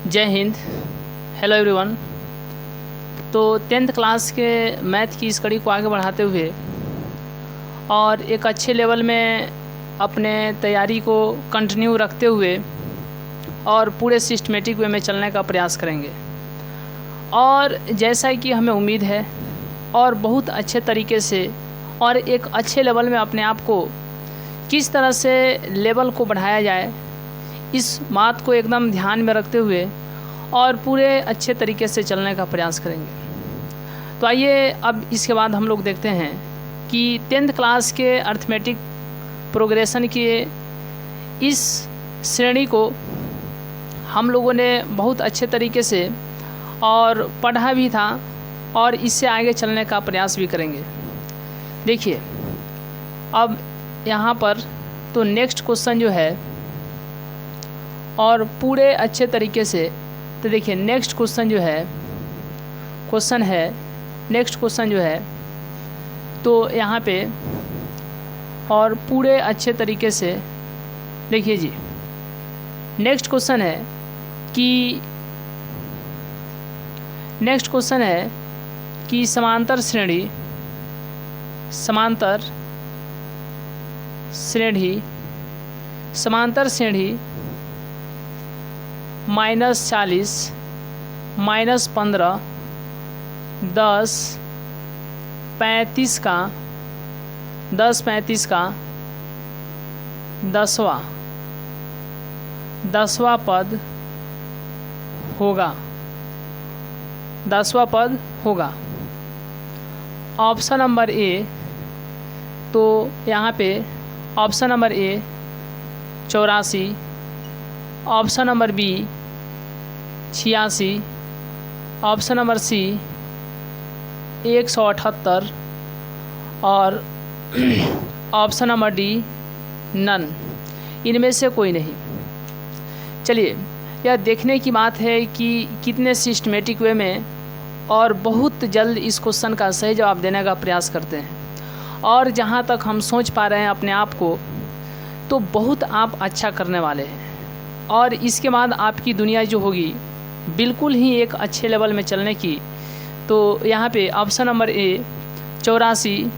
जय Hind. Hello everyone. तो 10th class के मैथ की इस कड़ी को आगे बढ़ाते हुए और एक अच्छे लेवल में अपने तैयारी को कंटिन्यू रखते हुए और पूरे सिस्टमेटिक वे में चलने का प्रयास करेंगे। और जैसा कि हमें उम्मीद है और बहुत अच्छे तरीके से और एक अच्छे लेवल में अपने आप को किस तरह से लेवल को बढ़ाया जाए, इस बात को एकदम ध्यान में रखते हुए और पूरे अच्छे तरीके से चलने का प्रयास करेंगे। तो आइए अब इसके बाद हम लोग देखते हैं कि 10th क्लास के अर्थमेटिक प्रोग्रेशन के इस श्रेणी को हम लोगों ने बहुत अच्छे तरीके से और पढ़ा भी था और इससे आगे चलने का प्रयास भी करेंगे। देखिए अब यहाँ पर तो नेक्स्ट क्वेश्चन जो है और पूरे अच्छे तरीके से, तो देखिए नेक्स्ट क्वेश्चन जो है नेक्स्ट क्वेश्चन जो है तो यहाँ पे और पूरे अच्छे तरीके से देखिए जी। नेक्स्ट क्वेश्चन है कि समांतर श्रेणी -40 -15 10 35 का 10वां पद होगा। ऑप्शन नंबर ए, तो यहाँ पे option number A 84, option number B 86, option number C 178 और ऑप्शन नंबर डी नन, इनमें से कोई नहीं। चलिए यह देखने की बात है कि कितने सिस्टमेटिक वे में और बहुत जल्द इस क्वेश्चन का सही जवाब देने का प्रयास करते हैं। और जहाँ तक हम सोच पा रहे हैं अपने आप को, तो बहुत आप अच्छा करने वाले हैं और इसके बाद आपकी दुनिया जो होगी बिल्कुल ही एक अच्छे लेवल में चलने की। तो यहाँ पे option number A 84,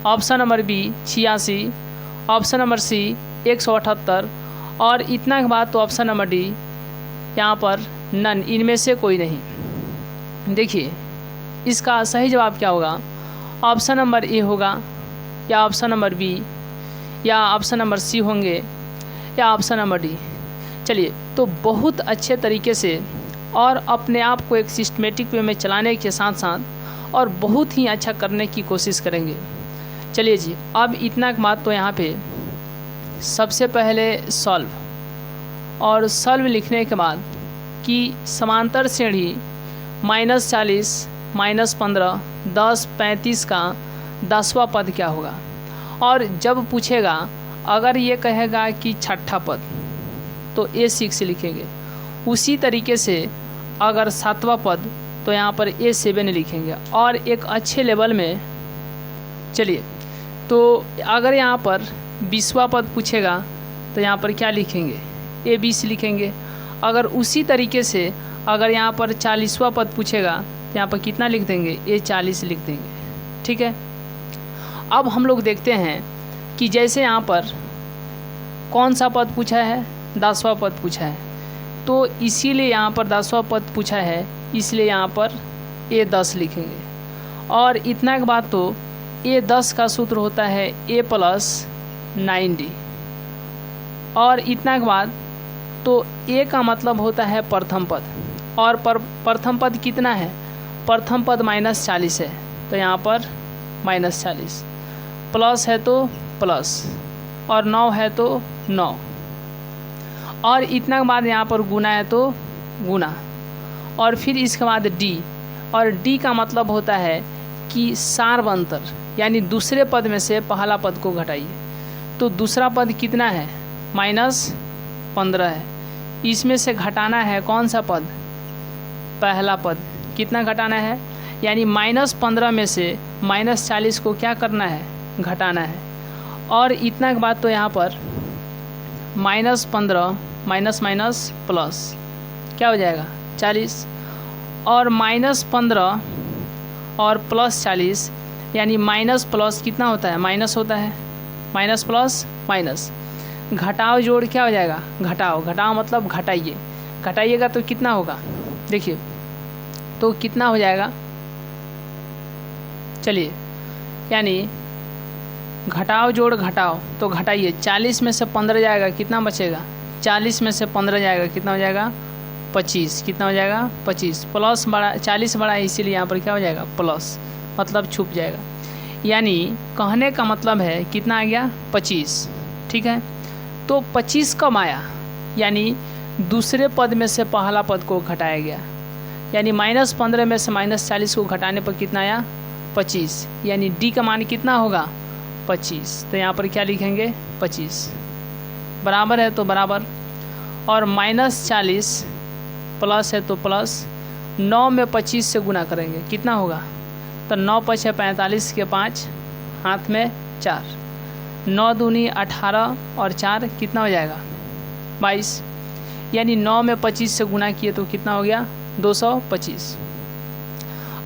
option number B 86, option number C 178 और इतना के बाद तो ऑप्शन नंबर डी यहाँ पर नन, इनमें से कोई नहीं। देखिए इसका सही जवाब क्या होगा, ऑप्शन नंबर ए होगा या ऑप्शन नंबर बी या ऑप्शन नंबर सी होंगे या ऑप्शन नंबर डी। चलिए तो बहुत अच्छे तरीके से और अपने आप को एक सिस्टमेटिक वे में चलाने के साथ साथ और बहुत ही अच्छा करने की कोशिश करेंगे। चलिए जी, अब इतना बात तो यहाँ पे सबसे पहले सॉल्व लिखने के बाद कि समांतर श्रेणी -40 -15 10 35 का 10वां पद क्या होगा। और जब पूछेगा अगर ये कहेगा कि छठा पद तो A6 लिखेंगे, उसी तरीके से अगर 7वां पद तो यहाँ पर A7 लिखेंगे और एक अच्छे लेवल में। चलिए तो अगर यहाँ पर 20वां पद पूछेगा तो यहाँ पर क्या लिखेंगे, A20 लिखेंगे। अगर उसी तरीके से अगर यहाँ पर 40वां पद पूछेगा तो यहाँ पर कितना लिख देंगे, A40 लिख देंगे। ठीक है, अब हम लोग देखते हैं कि जैसे यहाँ पर कौन सा पद पूछा है, 10वां पद पूछा है, तो इसीलिए यहाँ पर 10वां पद पूछा है, इसलिए यहाँ पर A10 लिखेंगे। और इतना के बाद तो A10 का सूत्र होता है A + 9D। और इतना के बाद तो A का मतलब होता है प्रथम पद, और प्रथम पद कितना है, प्रथम पद -40 है, तो यहाँ पर -40 प्लस है तो प्लस और 9 है तो 9 और इतना के बाद यहाँ पर गुना है तो गुना और फिर इसके बाद D। और D का मतलब होता है कि सार्वंतर, यानी दूसरे पद में से पहला पद को घटाइए। तो दूसरा पद कितना है, -15 है, इसमें से घटाना है कौन सा पद, पहला पद। कितना घटाना है, यानी -15 में से -40 को क्या करना है, घटाना है। और इतना के बाद तो यहाँ पर -15 माइनस माइनस प्लस क्या हो जाएगा, 40 और -15 और +40 यानी माइनस प्लस कितना होता है, माइनस होता है, माइनस प्लस माइनस, घटाओ जोड़ क्या हो जाएगा, घटाओ, घटाओ मतलब घटाइए, घटाइएगा तो कितना होगा, देखिए तो कितना हो जाएगा, चलिए यानी घटाओ जोड़ घटाओ तो घटाइए, 40 में से 15 जाएगा कितना बचेगा, 40 में से 15 जाएगा कितना हो जाएगा 25, कितना हो जाएगा 25, प्लस बड़ा 40 बड़ा है इसीलिए यहाँ पर क्या हो जाएगा प्लस, मतलब छुप जाएगा, यानी कहने का मतलब है कितना आ गया 25, ठीक है। तो 25 कब आया, यानी दूसरे पद में से पहला पद को घटाया गया, यानी -15 में से -40 को घटाने पर कितना आया 25, यानी डी का मान कितना होगा 25, तो यहाँ पर क्या लिखेंगे 25, बराबर है तो बराबर, और -40 प्लस है तो प्लस, 9 में 25 से गुना करेंगे कितना होगा, तो 9 × 5 = 45 के 5 हाथ में 4, 9 दूनी 18 और 4 कितना हो जाएगा 22, यानी 9 में 25 से गुना किए तो कितना हो गया 225।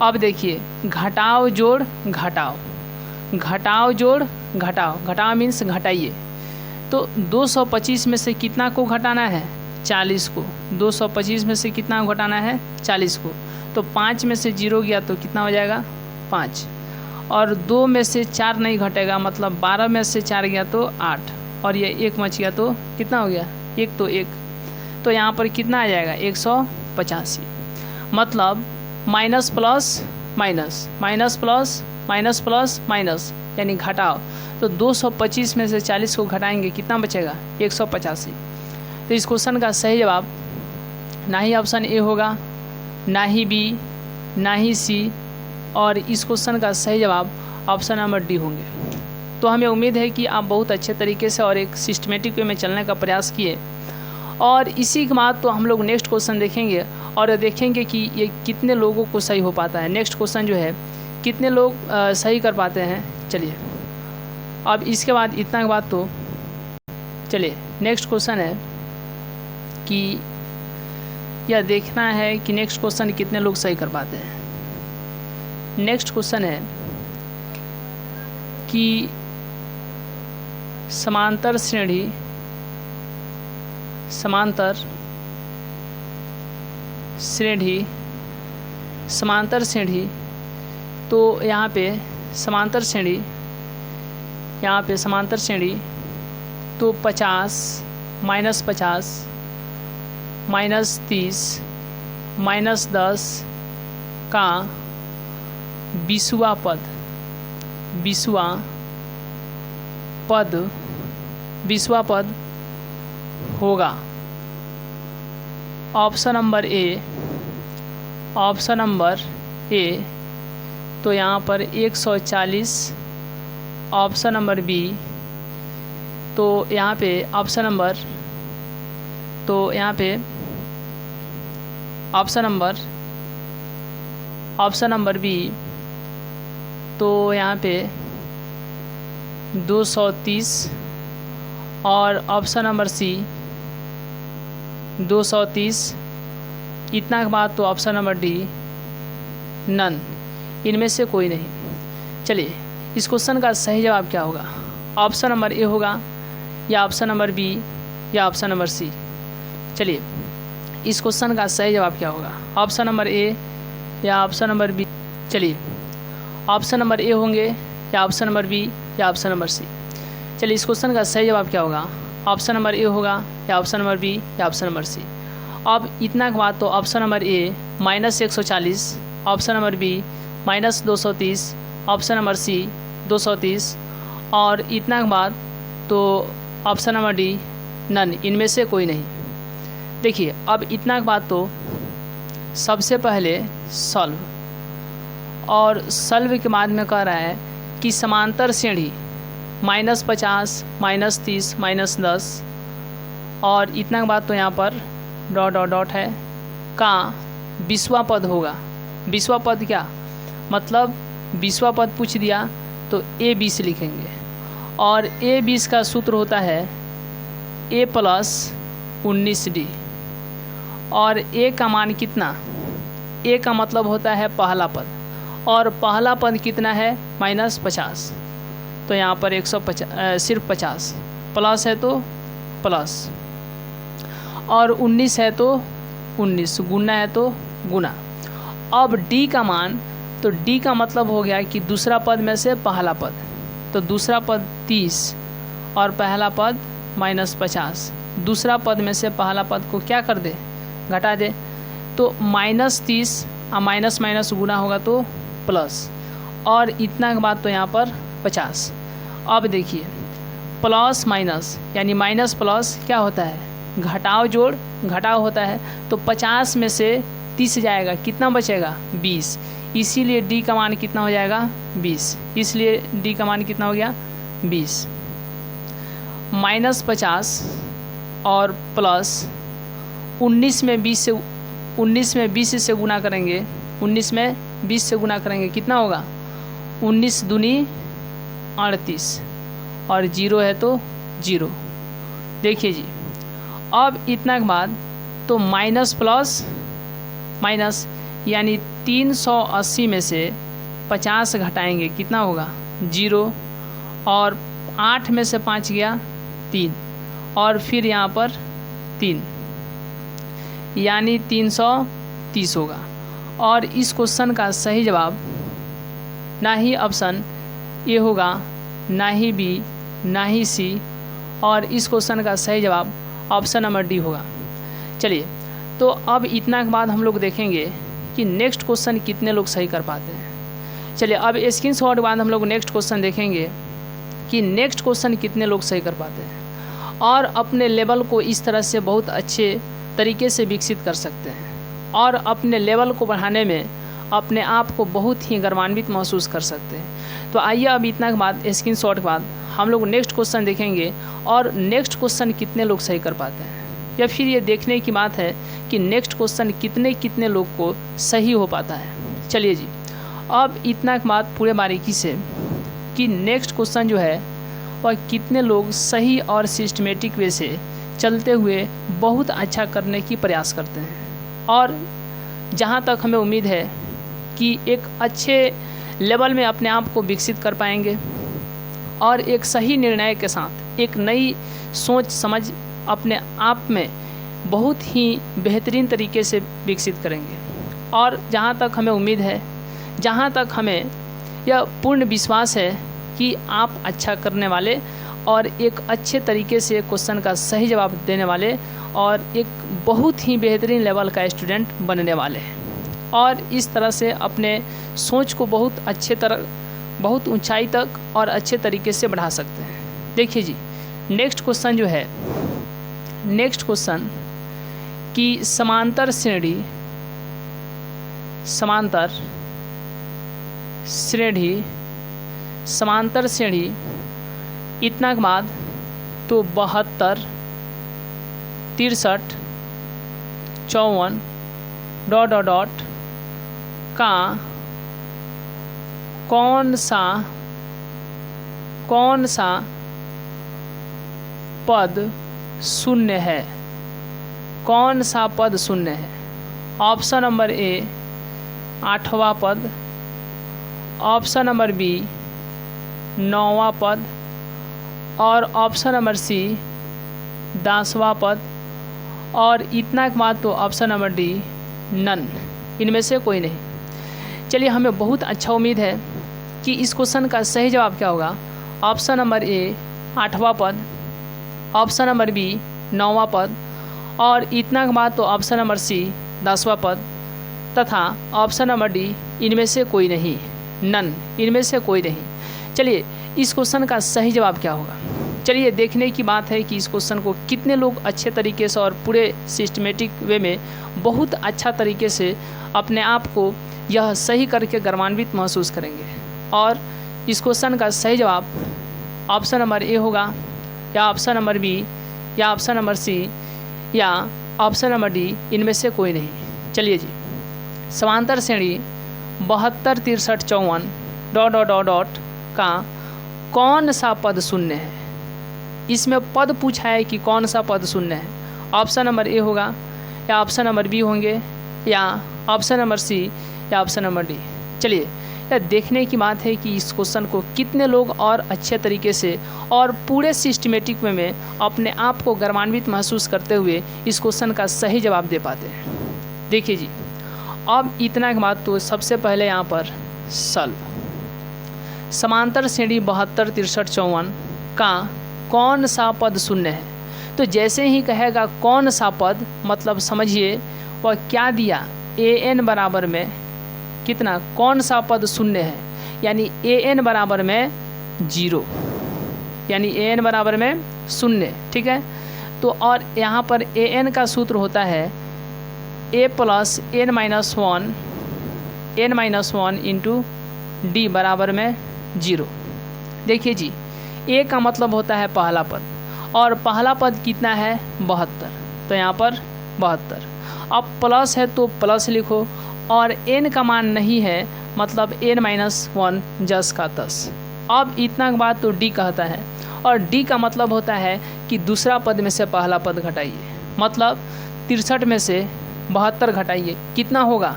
अब देखिए घटाओ जोड़ घटाओ, घटाओ जोड़ घटाओ, घटाओ मीन्स घटाइए, तो 225 में से कितना को घटाना है 40 को, 225 में से कितना घटाना है 40 को, तो 5 में से 0 गया तो कितना हो जाएगा 5, और 2 में से 4 नहीं घटेगा मतलब 12 में से 4 गया तो 8, और ये 1 बच गया तो कितना हो गया 1, तो 1, तो यहाँ पर कितना आ जाएगा 185, मतलब minus plus minus, minus plus minus plus minus, यानी घटाओ, तो 225 में से 40 को घटाएंगे कितना बचेगा 185। तो इस क्वेश्चन का सही जवाब ना ही ऑप्शन ए होगा, ना ही बी, ना ही सी, और इस क्वेश्चन का सही जवाब ऑप्शन नंबर डी होंगे। तो हमें उम्मीद है कि आप बहुत अच्छे तरीके से और एक सिस्टमेटिक वे में चलने का प्रयास किए, और इसी के बाद तो हम लोग नेक्स्ट क्वेश्चन देखेंगे और देखेंगे कि ये कितने लोगों को सही हो पाता है, नेक्स्ट क्वेश्चन जो है कितने लोग सही कर पाते हैं। चलिए अब इसके बाद इतना के बाद तो चलिए नेक्स्ट क्वेश्चन है कि यह देखना है कि नेक्स्ट क्वेश्चन कितने लोग सही कर पाते हैं। नेक्स्ट क्वेश्चन है कि समांतर श्रेणी, समांतर श्रेणी, समांतर श्रेणी, तो यहाँ पे समांतर श्रेणी, यहाँ पे समांतर श्रेणी तो 50 -50 -30 -10 का 20वां पद, 20वां पद, 20वां पद होगा। ऑप्शन नंबर ए, ऑप्शन नंबर ए तो यहाँ पर 140, ऑप्शन नंबर बी तो यहाँ पे ऑप्शन नंबर, तो यहाँ पे option number, option number B तो यहाँ पे 230, और ऑप्शन नंबर सी 230, इतना के बाद तो ऑप्शन नंबर डी नन, इनमें से कोई नहीं। चलिए इस क्वेश्चन का सही जवाब क्या होगा, ऑप्शन नंबर ए होगा या ऑप्शन नंबर बी या ऑप्शन नंबर सी। चलिए इस क्वेश्चन का सही जवाब क्या होगा, ऑप्शन नंबर ए या ऑप्शन नंबर बी। चलिए ऑप्शन नंबर ए होंगे या ऑप्शन नंबर बी या ऑप्शन नंबर सी। चलिए इस क्वेश्चन का सही जवाब क्या होगा, ऑप्शन नंबर ए होगा या ऑप्शन नंबर बी या ऑप्शन नंबर सी। अब इतना के बाद तो option number A -140, option number B -230, option number C 230, और इतना के बाद तो ऑप्शन नंबर डी नन, इनमें से कोई नहीं। देखिए अब इतना के बाद तो सबसे पहले सॉल्व, और सॉल्व के बाद में कह रहा है कि समांतर श्रेणी -50 -30 -10, और इतना के बाद तो यहाँ पर डॉट डॉट डॉट है का 20वां पद होगा। 20वां पद क्या मतलब 20वां पद पूछ दिया तो A20 लिखेंगे, और A20 का सूत्र होता है A + 19D, और ए का मान कितना, ए का मतलब होता है पहला पद, और पहला पद कितना है -50, तो यहाँ पर 150 सिर्फ 50 प्लस है तो प्लस, और 19 है तो 19, गुना है तो गुना। अब डी का मान, तो डी का मतलब हो गया कि दूसरा पद में से पहला पद, तो दूसरा पद 30 और पहला पद -50, दूसरा पद में से पहला पद को क्या कर दे, घटा दे, तो -30 और माइनस माइनस गुना होगा तो प्लस, और इतना के बाद तो यहाँ पर 50। अब देखिए प्लस माइनस यानी माइनस प्लस क्या होता है, घटाव जोड़ घटाव होता है, तो 50 में से 30 जाएगा, कितना बचेगा 20, इसीलिए डी का मान कितना हो जाएगा 20, इसलिए डी का मान कितना हो गया 20। -50 और प्लस 19 में 20 से गुना करेंगे, 19 में 20 से गुना करेंगे कितना होगा, 19 दूनी 38 और 0 है तो 0। देखिए जी, अब इतना के बाद तो माइनस प्लस माइनस यानी 380 में से 50 घटाएंगे कितना होगा 0, और 8 में से 5 गया 3, और फिर यहाँ पर 3 यानी 330 होगा। और इस क्वेश्चन का सही जवाब ना ही ऑप्शन ए होगा, ना ही बी, ना ही सी, और इस क्वेश्चन का सही जवाब ऑप्शन नंबर डी होगा। चलिए, तो अब इतना के बाद हम लोग देखेंगे कि नेक्स्ट क्वेश्चन कितने लोग सही कर पाते हैं। चलिए, अब स्क्रीनशॉट के बाद हम लोग नेक्स्ट क्वेश्चन देखेंगे कि नेक्स्ट क्वेश्चन कितने लोग सही कर पाते हैं, और अपने लेवल को इस तरह से बहुत अच्छे तरीके से विकसित कर सकते हैं, और अपने लेवल को बढ़ाने में अपने आप को बहुत ही गर्वान्वित महसूस कर सकते हैं। तो आइए अब इतना के बाद स्क्रीनशॉट के बाद हम लोग नेक्स्ट क्वेश्चन देखेंगे, और नेक्स्ट क्वेश्चन कितने लोग सही कर पाते हैं, या फिर ये देखने की बात है कि नेक्स्ट क्वेश्चन कितने लोग को सही हो पाता है। चलिए जी, अब इतना के बाद पूरे बारीकी से कि नेक्स्ट क्वेश्चन जो है वह कितने लोग सही और सिस्टमेटिक वे से चलते हुए बहुत अच्छा करने की प्रयास करते हैं, और जहाँ तक हमें उम्मीद है कि एक अच्छे लेवल में अपने आप को विकसित कर पाएंगे, और एक सही निर्णय के साथ एक नई सोच समझ अपने आप में बहुत ही बेहतरीन तरीके से विकसित करेंगे। और जहाँ तक हमें उम्मीद है, जहाँ तक हमें यह पूर्ण विश्वास है कि आप अच्छा करने वाले और एक अच्छे तरीके से क्वेश्चन का सही जवाब देने वाले और एक बहुत ही बेहतरीन लेवल का स्टूडेंट बनने वाले हैं, और इस तरह से अपने सोच को बहुत ऊंचाई तक और अच्छे तरीके से बढ़ा सकते हैं। देखिए जी, नेक्स्ट क्वेश्चन जो है, नेक्स्ट क्वेश्चन कि समांतर श्रेणी इतना के बाद तो 72, 63, 54 ... का कौन सा पद शून्य है, कौन सा पद शून्य है। ऑप्शन नंबर ए 8वां पद, ऑप्शन नंबर बी 9वां पद, और ऑप्शन नंबर सी 10वां पद, और इतना के बाद तो ऑप्शन नंबर डी नन, इनमें से कोई नहीं। चलिए, हमें बहुत अच्छा उम्मीद है कि इस क्वेश्चन का सही जवाब क्या होगा। ऑप्शन नंबर ए 8वां पद, ऑप्शन नंबर बी 9वां पद, और इतना के बाद तो ऑप्शन नंबर सी 10वां पद, तथा ऑप्शन नंबर डी इनमें से कोई नहीं, नन, इनमें से कोई नहीं। चलिए, इस क्वेश्चन का सही जवाब क्या होगा। चलिए, देखने की बात है कि इस क्वेश्चन को कितने लोग अच्छे तरीके से और पूरे सिस्टमेटिक वे में बहुत अच्छा तरीके से अपने आप को यह सही करके गर्वान्वित महसूस करेंगे। और इस क्वेश्चन का सही जवाब ऑप्शन नंबर ए होगा, या ऑप्शन नंबर बी, या ऑप्शन नंबर सी, या ऑप्शन नंबर डी, इनमें से कोई नहीं। चलिए जी, समांतर श्रेणी 72, 63, 54 ... का कौन सा पद शून्य है। इसमें पद पूछा है कि कौन सा पद शून्य है। ऑप्शन नंबर ए होगा, या ऑप्शन नंबर बी होंगे, या ऑप्शन नंबर सी या ऑप्शन नंबर डी। चलिए, यह देखने की बात है कि इस क्वेश्चन को कितने लोग और अच्छे तरीके से और पूरे सिस्टमेटिक वे में अपने आप को गर्वान्वित महसूस करते हुए इस क्वेश्चन का सही जवाब दे पाते हैं। देखिए जी, अब इतना के बाद तो सबसे पहले यहाँ पर समांतर श्रेणी 72, 63, 54 का कौन सा पद शून्य है। तो जैसे ही कहेगा कौन सा पद, मतलब समझिए वह क्या दिया, an बराबर में कितना, कौन सा पद शून्य है, यानी an बराबर में 0, यानी an बराबर में 0। ठीक है, तो और यहाँ पर an का सूत्र होता है a plus n minus one into D बराबर में 0। देखिए जी, a का मतलब होता है पहला पद, और पहला पद कितना है 72, तो यहाँ पर 72। अब प्लस है तो प्लस लिखो, और n का मान नहीं है, मतलब n माइनस 1 10 का 10। अब इतना के बाद तो d कहता है, और d का मतलब होता है कि दूसरा पद में से पहला पद घटाइए, मतलब 63 में से 72 घटाइए, कितना होगा,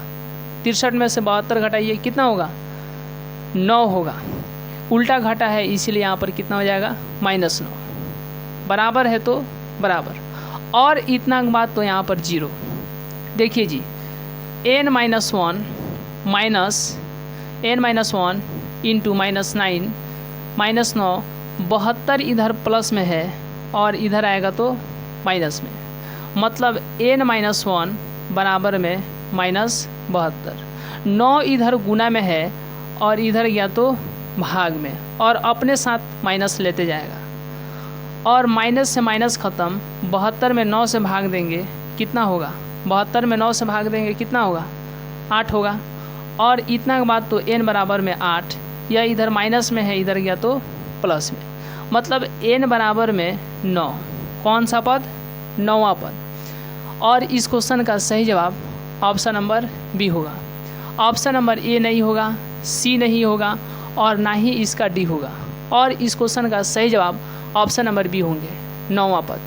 63 में से 72 घटाइए, कितना होगा, 9 होगा। उल्टा घटा है इसीलिए यहाँ पर कितना हो जाएगा, -9। बराबर है तो बराबर, और इतना के बाद तो यहाँ पर 0। देखिए जी, n माइनस 1 इंटू -9 -9, 72 इधर प्लस में है और इधर आएगा तो माइनस में, मतलब n माइनस 1 बराबर में -72। 9 इधर गुना में है और इधर गया तो भाग में, और अपने साथ माइनस लेते जाएगा, और माइनस से माइनस ख़त्म। 72 में 9 से भाग देंगे कितना होगा, 72 में 9 से भाग देंगे कितना होगा, 8 होगा। और इतना के बाद तो n बराबर में 8, या इधर माइनस में है, इधर गया तो प्लस में, मतलब n बराबर में 9। कौन सा पद, 9वां पद। और इस क्वेश्चन का सही जवाब ऑप्शन नंबर बी होगा। ऑप्शन नंबर ए नहीं होगा, सी नहीं होगा, और ना ही इसका डी होगा। और इस क्वेश्चन का सही जवाब ऑप्शन नंबर बी होंगे, 9वां पद।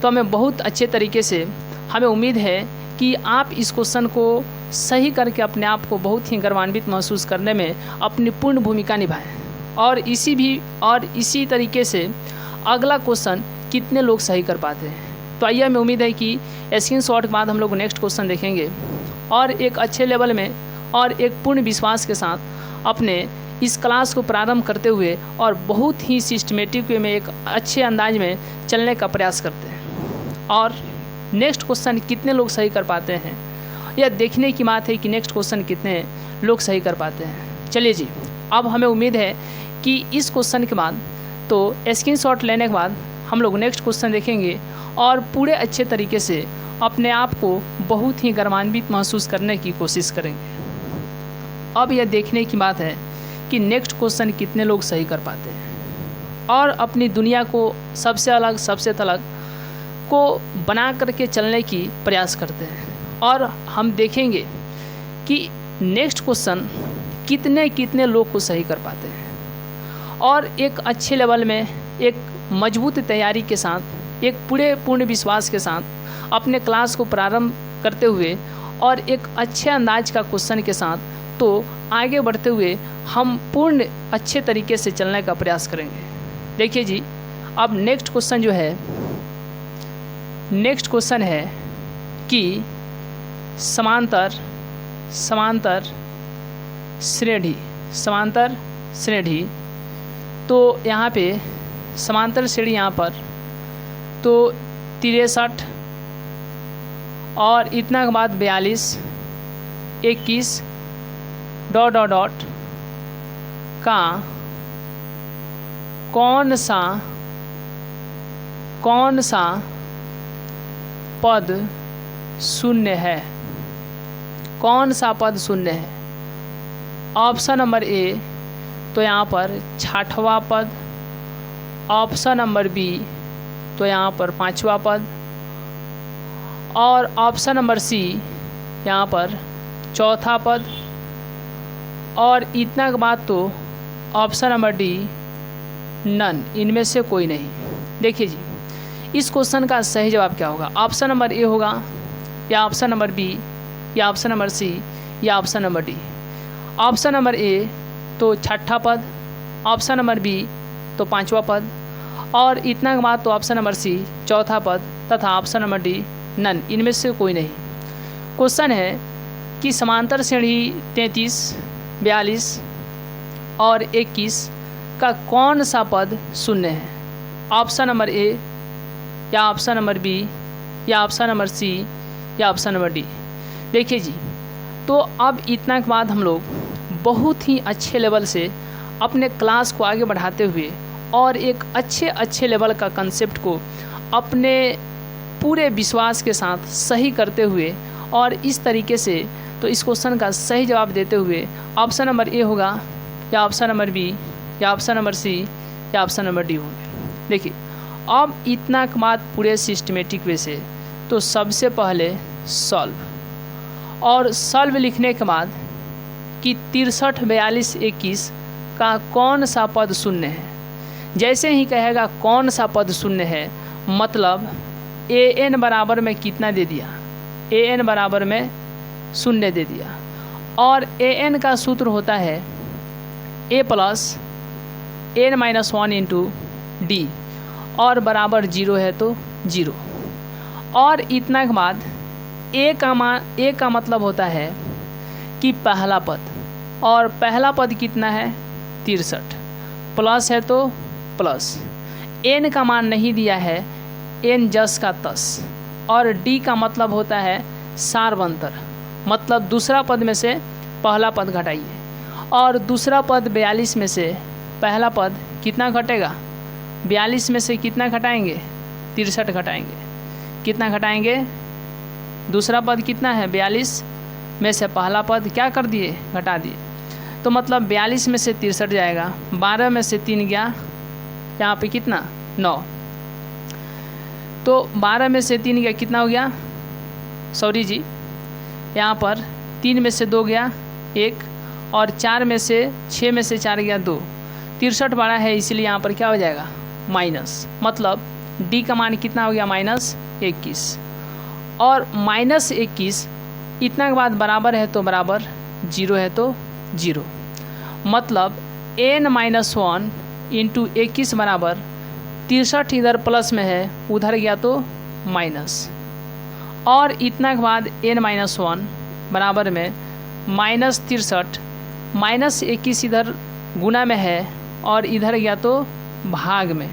तो हमें बहुत अच्छे तरीके से, हमें उम्मीद है कि आप इस क्वेश्चन को सही करके अपने आप को बहुत ही गर्वान्वित महसूस करने में अपनी पूर्ण भूमिका निभाएं। और इसी तरीके से अगला क्वेश्चन कितने लोग सही कर पाते हैं। तो आइए, हमें उम्मीद है कि स्क्रीनशॉट के बाद हम लोग नेक्स्ट क्वेश्चन देखेंगे, और एक अच्छे लेवल में और एक पूर्ण विश्वास के साथ अपने इस क्लास को प्रारंभ करते हुए और बहुत ही सिस्टमेटिक वे में एक अच्छे अंदाज में चलने का प्रयास करते हैं। और नेक्स्ट क्वेश्चन कितने लोग सही कर पाते हैं, यह देखने की बात है कि नेक्स्ट क्वेश्चन कितने लोग सही कर पाते हैं। चलिए जी, अब हमें उम्मीद है कि इस क्वेश्चन के बाद तो स्क्रीनशॉट लेने के बाद हम लोग नेक्स्ट क्वेश्चन देखेंगे और पूरे अच्छे तरीके से अपने आप को बहुत ही गर्वान्वित महसूस करने की कोशिश करेंगे। अब यह देखने की बात है कि नेक्स्ट क्वेश्चन कितने लोग सही कर पाते हैं और अपनी दुनिया को सबसे अलग को बना करके चलने की प्रयास करते हैं। और हम देखेंगे कि नेक्स्ट क्वेश्चन कितने लोग को सही कर पाते हैं, और एक अच्छे लेवल में, एक मजबूत तैयारी के साथ, एक पूर्ण विश्वास के साथ अपने क्लास को प्रारंभ करते हुए और एक अच्छे अंदाज का क्वेश्चन के साथ तो आगे बढ़ते हुए हम पूर्ण अच्छे तरीके से चलने का प्रयास करेंगे। देखिए जी, अब नेक्स्ट क्वेश्चन है कि समांतर श्रेणी। तो यहाँ पे समांतर श्रेणी यहाँ पर तो 63 और इतना के बाद 42, 21 ... का कौन सा पद शून्य है। कौन सा पद शून्य है? ऑप्शन नंबर ए तो यहाँ पर 6वां पद, ऑप्शन नंबर बी तो यहाँ पर 5वां पद, और ऑप्शन नंबर सी यहाँ पर 4था पद, और इतना के बाद तो ऑप्शन नंबर डी नन, इनमें से कोई नहीं। देखिए जी, इस क्वेश्चन का सही जवाब क्या होगा? ऑप्शन नंबर ए होगा या ऑप्शन नंबर बी या ऑप्शन नंबर सी या option number D. Option number ए तो छठा पद, ऑप्शन नंबर बी तो पांचवा पद, और इतना के बाद तो ऑप्शन नंबर सी चौथा पद तथा ऑप्शन नंबर डी नन, इनमें से कोई नहीं। क्वेश्चन है कि समांतर श्रेणी 33, 42 और 21 का कौन सा पद शून्य है? ऑप्शन नंबर ए या ऑप्शन नंबर बी या ऑप्शन नंबर सी या ऑप्शन नंबर डी। देखिए जी, तो अब इतना के बाद हम लोग बहुत ही अच्छे लेवल से अपने क्लास को आगे बढ़ाते हुए और एक अच्छे लेवल का कंसेप्ट को अपने पूरे विश्वास के साथ सही करते हुए और इस तरीके से तो इस क्वेश्चन का सही जवाब देते हुए ऑप्शन नंबर ए होगा या ऑप्शन नंबर बी या ऑप्शन नंबर सी या ऑप्शन नंबर डी होंगे। देखिए, अब इतना के बाद पूरे सिस्टमेटिक वे से तो सबसे पहले सॉल्व, और सॉल्व लिखने के बाद कि 63, 42, 21 का कौन सा पद शून्य है। जैसे ही कहेगा कौन सा पद शून्य है, मतलब ए एन बराबर में कितना दे दिया, ए एन बराबर में शून्य दे दिया, और ए एन का सूत्र होता है A plus N minus 1 into D, और बराबर 0 है तो 0। और इतना के बाद ए का मतलब होता है कि पहला पद, और पहला पद कितना है 63, प्लस है तो प्लस, एन का मान नहीं दिया है, एन जस का तस, और डी का मतलब होता है सार्वंतर, मतलब दूसरा पद में से पहला पद घटाइए, और दूसरा पद 42 में से पहला पद कितना घटेगा, 42 में से कितना घटाएंगे 63 घटाएंगे, कितना घटाएंगे, दूसरा पद कितना है 42 में से पहला पद क्या कर दिए, घटा दिए, तो मतलब 42 में से 63 जाएगा, 12 में से 3 गया, यहाँ पे कितना 9, तो 12 में से 3 गया कितना हो गया, सॉरी जी, यहाँ पर 3 में से 2 गया 1, और 4 में से 6 में से 4 गया 2, 63 बड़ा है इसलिए यहाँ पर क्या हो जाएगा माइनस, मतलब डी का मान कितना हो गया -21, और -21 इतना के बाद बराबर है तो बराबर, 0 है तो 0, मतलब n-1 इंटू 21 बराबर 63 इधर प्लस में है उधर गया तो माइनस, और इतना के बाद n-1 बराबर में -63 -21 इधर गुना में है और इधर गया तो भाग में,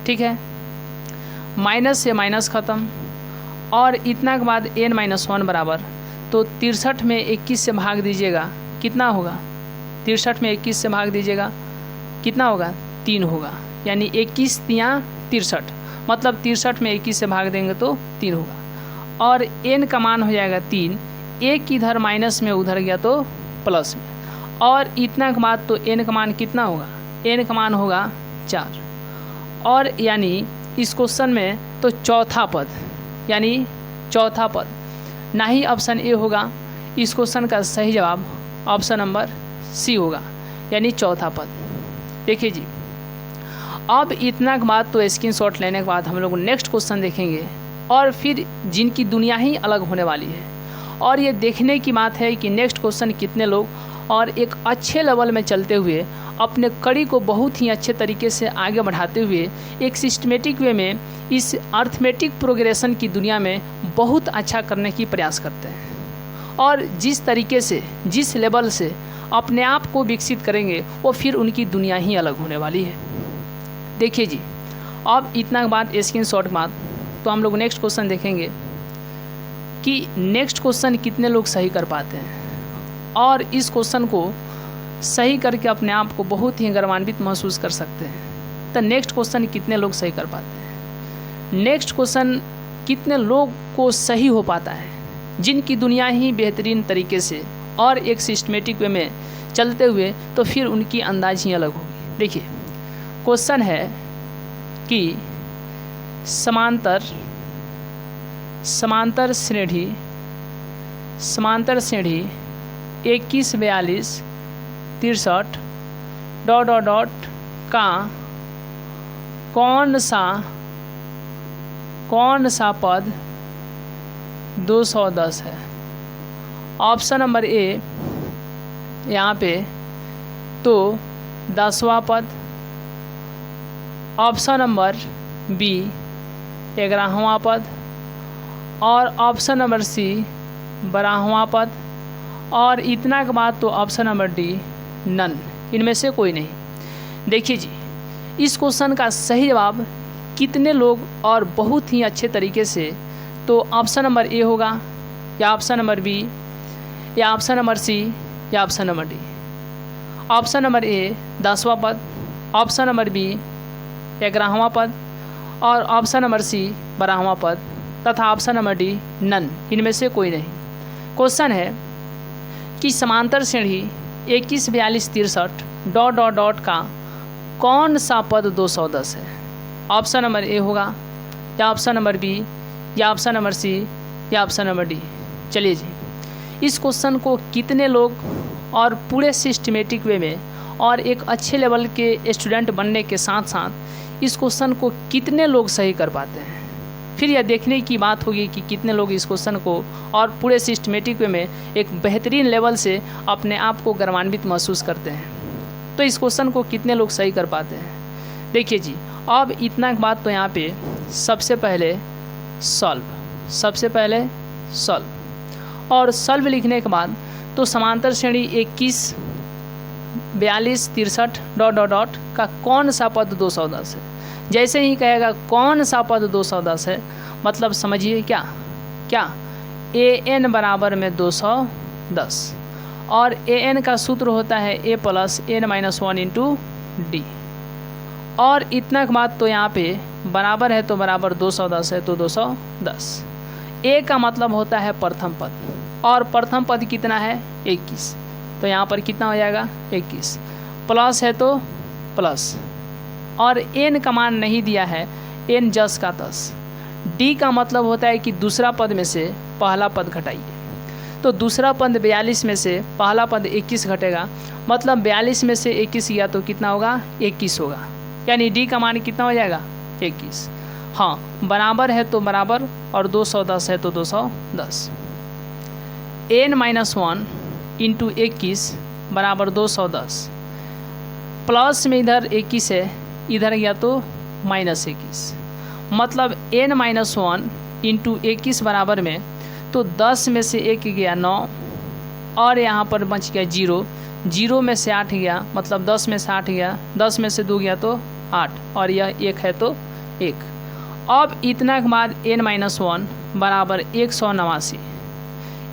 ठीक है, माइनस से माइनस ख़त्म, और इतना के बाद n-1 बराबर, तो 63 में 21 से भाग दीजिएगा कितना होगा, 63 में 21 से भाग दीजिएगा कितना होगा 3 होगा, यानी 21 तियाँ 63, मतलब 63 में 21 से भाग देंगे तो 3 होगा, और n का मान हो जाएगा 3, एक इधर माइनस में उधर गया तो प्लस में, और इतना के बाद तो n का मान कितना होगा, n का मान होगा 4, और यानी इस क्वेश्चन में तो चौथा पद, यानी चौथा पद, ना ही ऑप्शन ए होगा, इस क्वेश्चन का सही जवाब ऑप्शन नंबर सी होगा, यानी चौथा पद। देखिए जी, अब इतना के बाद तो स्क्रीनशॉट लेने के बाद हम लोग नेक्स्ट क्वेश्चन देखेंगे, और फिर जिनकी दुनिया ही अलग होने वाली है, और ये देखने की बात है कि नेक्स्ट क्वेश्चन कितने लोग और एक अच्छे लेवल में चलते हुए अपने कड़ी को बहुत ही अच्छे तरीके से आगे बढ़ाते हुए एक सिस्टमेटिक वे में इस अर्थमेटिक प्रोग्रेशन की दुनिया में बहुत अच्छा करने की प्रयास करते हैं, और जिस तरीके से जिस लेवल से अपने आप को विकसित करेंगे वो फिर उनकी दुनिया ही अलग होने वाली है। देखिए जी, अब इतना के बाद स्क्रीनशॉट के बाद तो हम लोग नेक्स्ट क्वेश्चन देखेंगे कि नेक्स्ट क्वेश्चन कितने लोग सही कर पाते हैं, और इस क्वेश्चन को सही करके अपने आप को बहुत ही गौरवान्वित महसूस कर सकते हैं। तो नेक्स्ट क्वेश्चन कितने लोग सही कर पाते हैं, नेक्स्ट क्वेश्चन कितने लोग को सही हो पाता है, जिनकी दुनिया ही बेहतरीन तरीके से और एक सिस्टमेटिक वे में चलते हुए तो फिर उनकी अंदाज ही अलग होगी। देखिए, क्वेश्चन है कि समांतर श्रेणी 21, 42, 63 ... का कौन सा पद 210 है। ऑप्शन नंबर ए यहाँ पे तो 10वां पद, ऑप्शन नंबर बी 11वां पद और ऑप्शन नंबर सी 12वां पद और इतना के बाद तो ऑप्शन नंबर डी नन, इनमें से कोई नहीं। देखिए जी, इस क्वेश्चन का सही जवाब कितने लोग और बहुत ही अच्छे तरीके से तो ऑप्शन नंबर ए होगा या ऑप्शन नंबर बी या ऑप्शन नंबर सी या option number D. Option number A 10वां पद, ऑप्शन नंबर बी 11वां पद और ऑप्शन नंबर सी 12वां पद तथा ऑप्शन नंबर डी नन, इनमें से कोई नहीं। क्वेश्चन है कि समांतर श्रेणी 21, 42, 63 डॉट डॉट डॉट का कौन सा पद 210 है। ऑप्शन नंबर ए होगा या ऑप्शन नंबर बी या ऑप्शन नंबर सी या ऑप्शन नंबर डी। चलिए जी, इस क्वेश्चन को कितने लोग और पूरे सिस्टमेटिक वे में और एक अच्छे लेवल के स्टूडेंट बनने के साथ साथ इस क्वेश्चन को कितने लोग सही कर पाते हैं, फिर यह देखने की बात होगी कि कितने लोग इस क्वेश्चन को और पूरे सिस्टमेटिक वे में एक बेहतरीन लेवल से अपने आप को गर्वान्वित महसूस करते हैं। तो इस क्वेश्चन को कितने लोग सही कर पाते हैं। देखिए जी, अब इतना बात तो यहाँ पे सबसे पहले सॉल्व और सॉल्व लिखने के बाद तो समांतर श्रेणी 21, 42, 63 डॉट डॉट डॉट का कौन सा पद 210 है। जैसे ही कहेगा कौन सा पद 210 है, मतलब समझिए क्या ए एन बराबर में 210 और ए एन का सूत्र होता है A plus N minus 1 into D. और इतना के बाद तो यहाँ पे बराबर है तो बराबर 210 है तो 210। ए का मतलब होता है प्रथम पद और प्रथम पद कितना है 21, तो यहाँ पर कितना हो जाएगा 21, प्लस है तो प्लस और एन का मान नहीं दिया है, एन जस का तस। डी का मतलब होता है कि दूसरा पद में से पहला पद घटाइए, तो दूसरा पद 42 में से पहला पद 21 घटेगा, मतलब 42 में से 21 गया तो कितना होगा 21 होगा, यानी डी का मान कितना हो जाएगा 21। हाँ, बराबर है तो बराबर और 210 है तो 210। एन माइनस 1 इंटू 21 बराबर 210, प्लस में इधर 21 है, इधर गया तो माइनस 21, मतलब एन माइनस 1 इंटू 21 बराबर में तो 10 में से 1 गया 9 और यहाँ पर बच गया 0, 0 में से 8 गया, मतलब 10 में से 8 गया, 10 में से 2 गया तो 8 और यह 1 है तो 1। अब इतना के बाद एन माइनस 1 बराबर 189,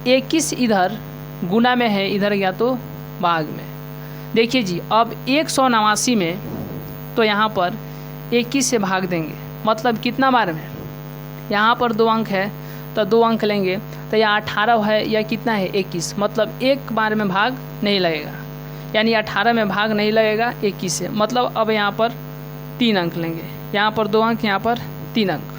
21 इधर गुना में है, इधर गया तो भाग में। देखिए जी, अब 189 में तो यहाँ पर 21 से भाग देंगे, मतलब कितना बार में, यहाँ पर 2 अंक है तो 2 अंक लेंगे, तो यह 18 है या कितना है 21, मतलब एक बार में भाग नहीं लगेगा, यानी 18 में भाग नहीं लगेगा 21 से, मतलब अब यहाँ पर 3 अंक लेंगे, यहाँ पर 2 अंक, यहाँ पर 3 अंक,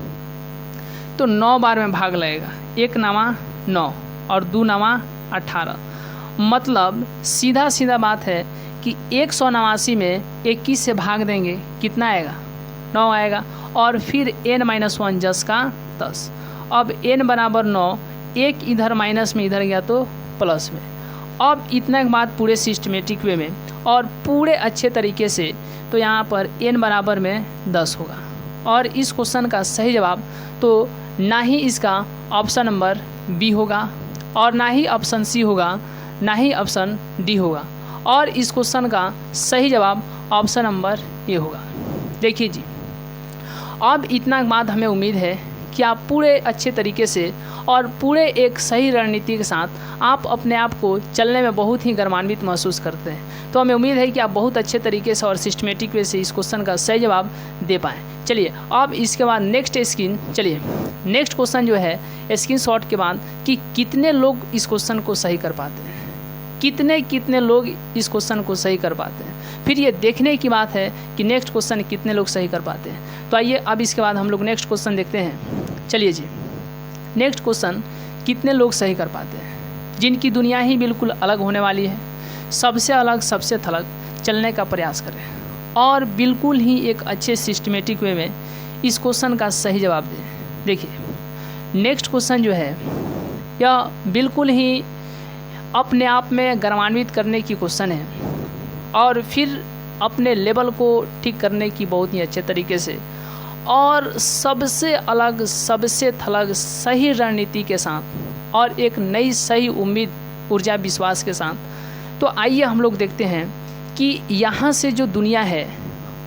तो 9 बार में भाग लगेगा, 1 9 9 और 2 9 18, मतलब सीधा बात है कि 189 में 21 से भाग देंगे कितना आएगा 9 आएगा, और फिर n माइनस 1 जस का 10। अब n बराबर 9, 1 इधर माइनस में इधर गया तो प्लस में। अब इतना के बाद पूरे सिस्टमेटिक वे में और पूरे अच्छे तरीके से तो यहाँ पर n बराबर में 10 होगा, और इस क्वेश्चन का सही जवाब तो ना ही इसका ऑप्शन नंबर बी होगा और ना ही ऑप्शन सी होगा, ना ही ऑप्शन डी होगा, और इस क्वेश्चन का सही जवाब ऑप्शन नंबर ए होगा। देखिए जी, अब इतना बाद हमें उम्मीद है कि आप पूरे अच्छे तरीके से और पूरे एक सही रणनीति के साथ आप अपने आप को चलने में बहुत ही गर्वान्वित महसूस करते हैं। तो हमें उम्मीद है कि आप बहुत अच्छे तरीके से और सिस्टमेटिक वे से इस क्वेश्चन का सही जवाब दे पाएँ। चलिए अब इसके बाद नेक्स्ट क्वेश्चन जो है स्क्रीन शॉट के बाद कि कितने लोग इस क्वेश्चन को सही कर पाते हैं, कितने लोग इस क्वेश्चन को सही कर पाते हैं, फिर ये देखने की बात है कि नेक्स्ट क्वेश्चन कितने लोग सही कर पाते हैं। तो आइए अब इसके बाद हम लोग नेक्स्ट क्वेश्चन देखते हैं। चलिए जी, नेक्स्ट क्वेश्चन कितने लोग सही कर पाते हैं जिनकी दुनिया ही बिल्कुल अलग होने वाली है, सबसे अलग सबसे थलग चलने का प्रयास करें और बिल्कुल ही एक अच्छे सिस्टमेटिक वे में इस क्वेश्चन का सही जवाब दें। देखिए नेक्स्ट क्वेश्चन जो है यह बिल्कुल ही अपने आप में गर्वान्वित करने की क्वेश्चन है और फिर अपने लेवल को ठीक करने की बहुत ही अच्छे तरीके से और सबसे अलग, सबसे थलग सही रणनीति के साथ और एक नई सही उम्मीद, ऊर्जा, विश्वास के साथ। तो आइए हम लोग देखते हैं कि यहाँ से जो दुनिया है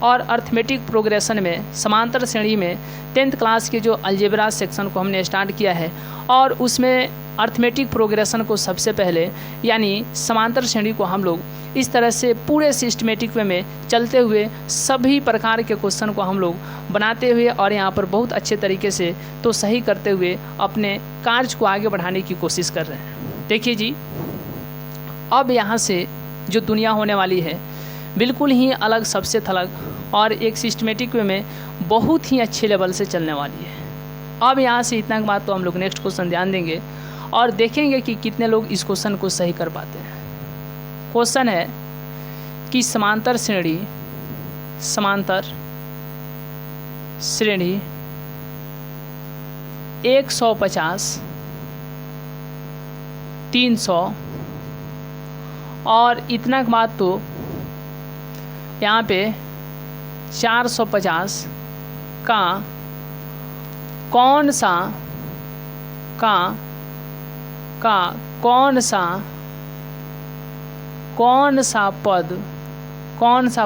और अर्थमेटिक प्रोग्रेशन में समांतर श्रेणी में 10th क्लास के जो अलजेब्रा सेक्शन को हमने स्टार्ट किया है और उसमें अर्थमेटिक प्रोग्रेशन को सबसे पहले यानी समांतर श्रेणी को हम लोग इस तरह से पूरे सिस्टमेटिक वे में चलते हुए सभी प्रकार के क्वेश्चन को हम लोग बनाते हुए और यहाँ पर बहुत अच्छे तरीके से तो सही करते हुए अपने कार्य को आगे बढ़ाने की कोशिश कर रहे हैं। देखिए जी, अब यहाँ से जो दुनिया होने वाली है बिल्कुल ही अलग, सबसे थलग और एक सिस्टमेटिक वे में बहुत ही अच्छे लेवल से चलने वाली है। अब यहाँ से इतना बात तो हम लोग नेक्स्ट क्वेश्चन ध्यान देंगे और देखेंगे कि कितने लोग इस क्वेश्चन को सही कर पाते हैं। क्वेश्चन है कि समांतर श्रेणी 150, 300 और इतना बात तो यहाँ पे 450 का कौन सा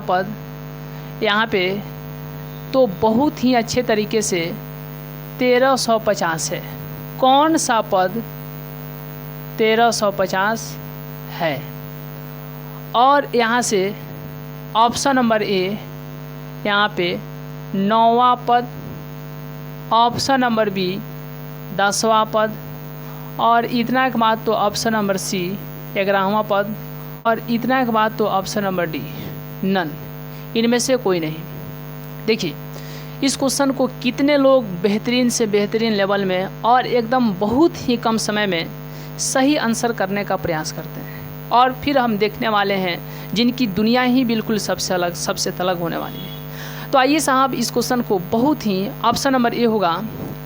पद यहाँ पे तो बहुत ही अच्छे तरीके से 1350 है। कौन सा पद 1350 है? और यहाँ से ऑप्शन नंबर ए यहाँ पे 9वां पद, ऑप्शन नंबर बी 10वां पद और इतना के बाद तो ऑप्शन नंबर सी 11वां पद और इतना के बाद तो ऑप्शन नंबर डी नन, इनमें से कोई नहीं। देखिए इस क्वेश्चन को कितने लोग बेहतरीन से बेहतरीन लेवल में और एकदम बहुत ही कम समय में सही आंसर करने का प्रयास करते हैं और फिर हम देखने वाले हैं जिनकी दुनिया ही बिल्कुल सबसे अलग, सबसे तलग होने वाली है। तो आइए साहब इस क्वेश्चन को बहुत ही, ऑप्शन नंबर ए होगा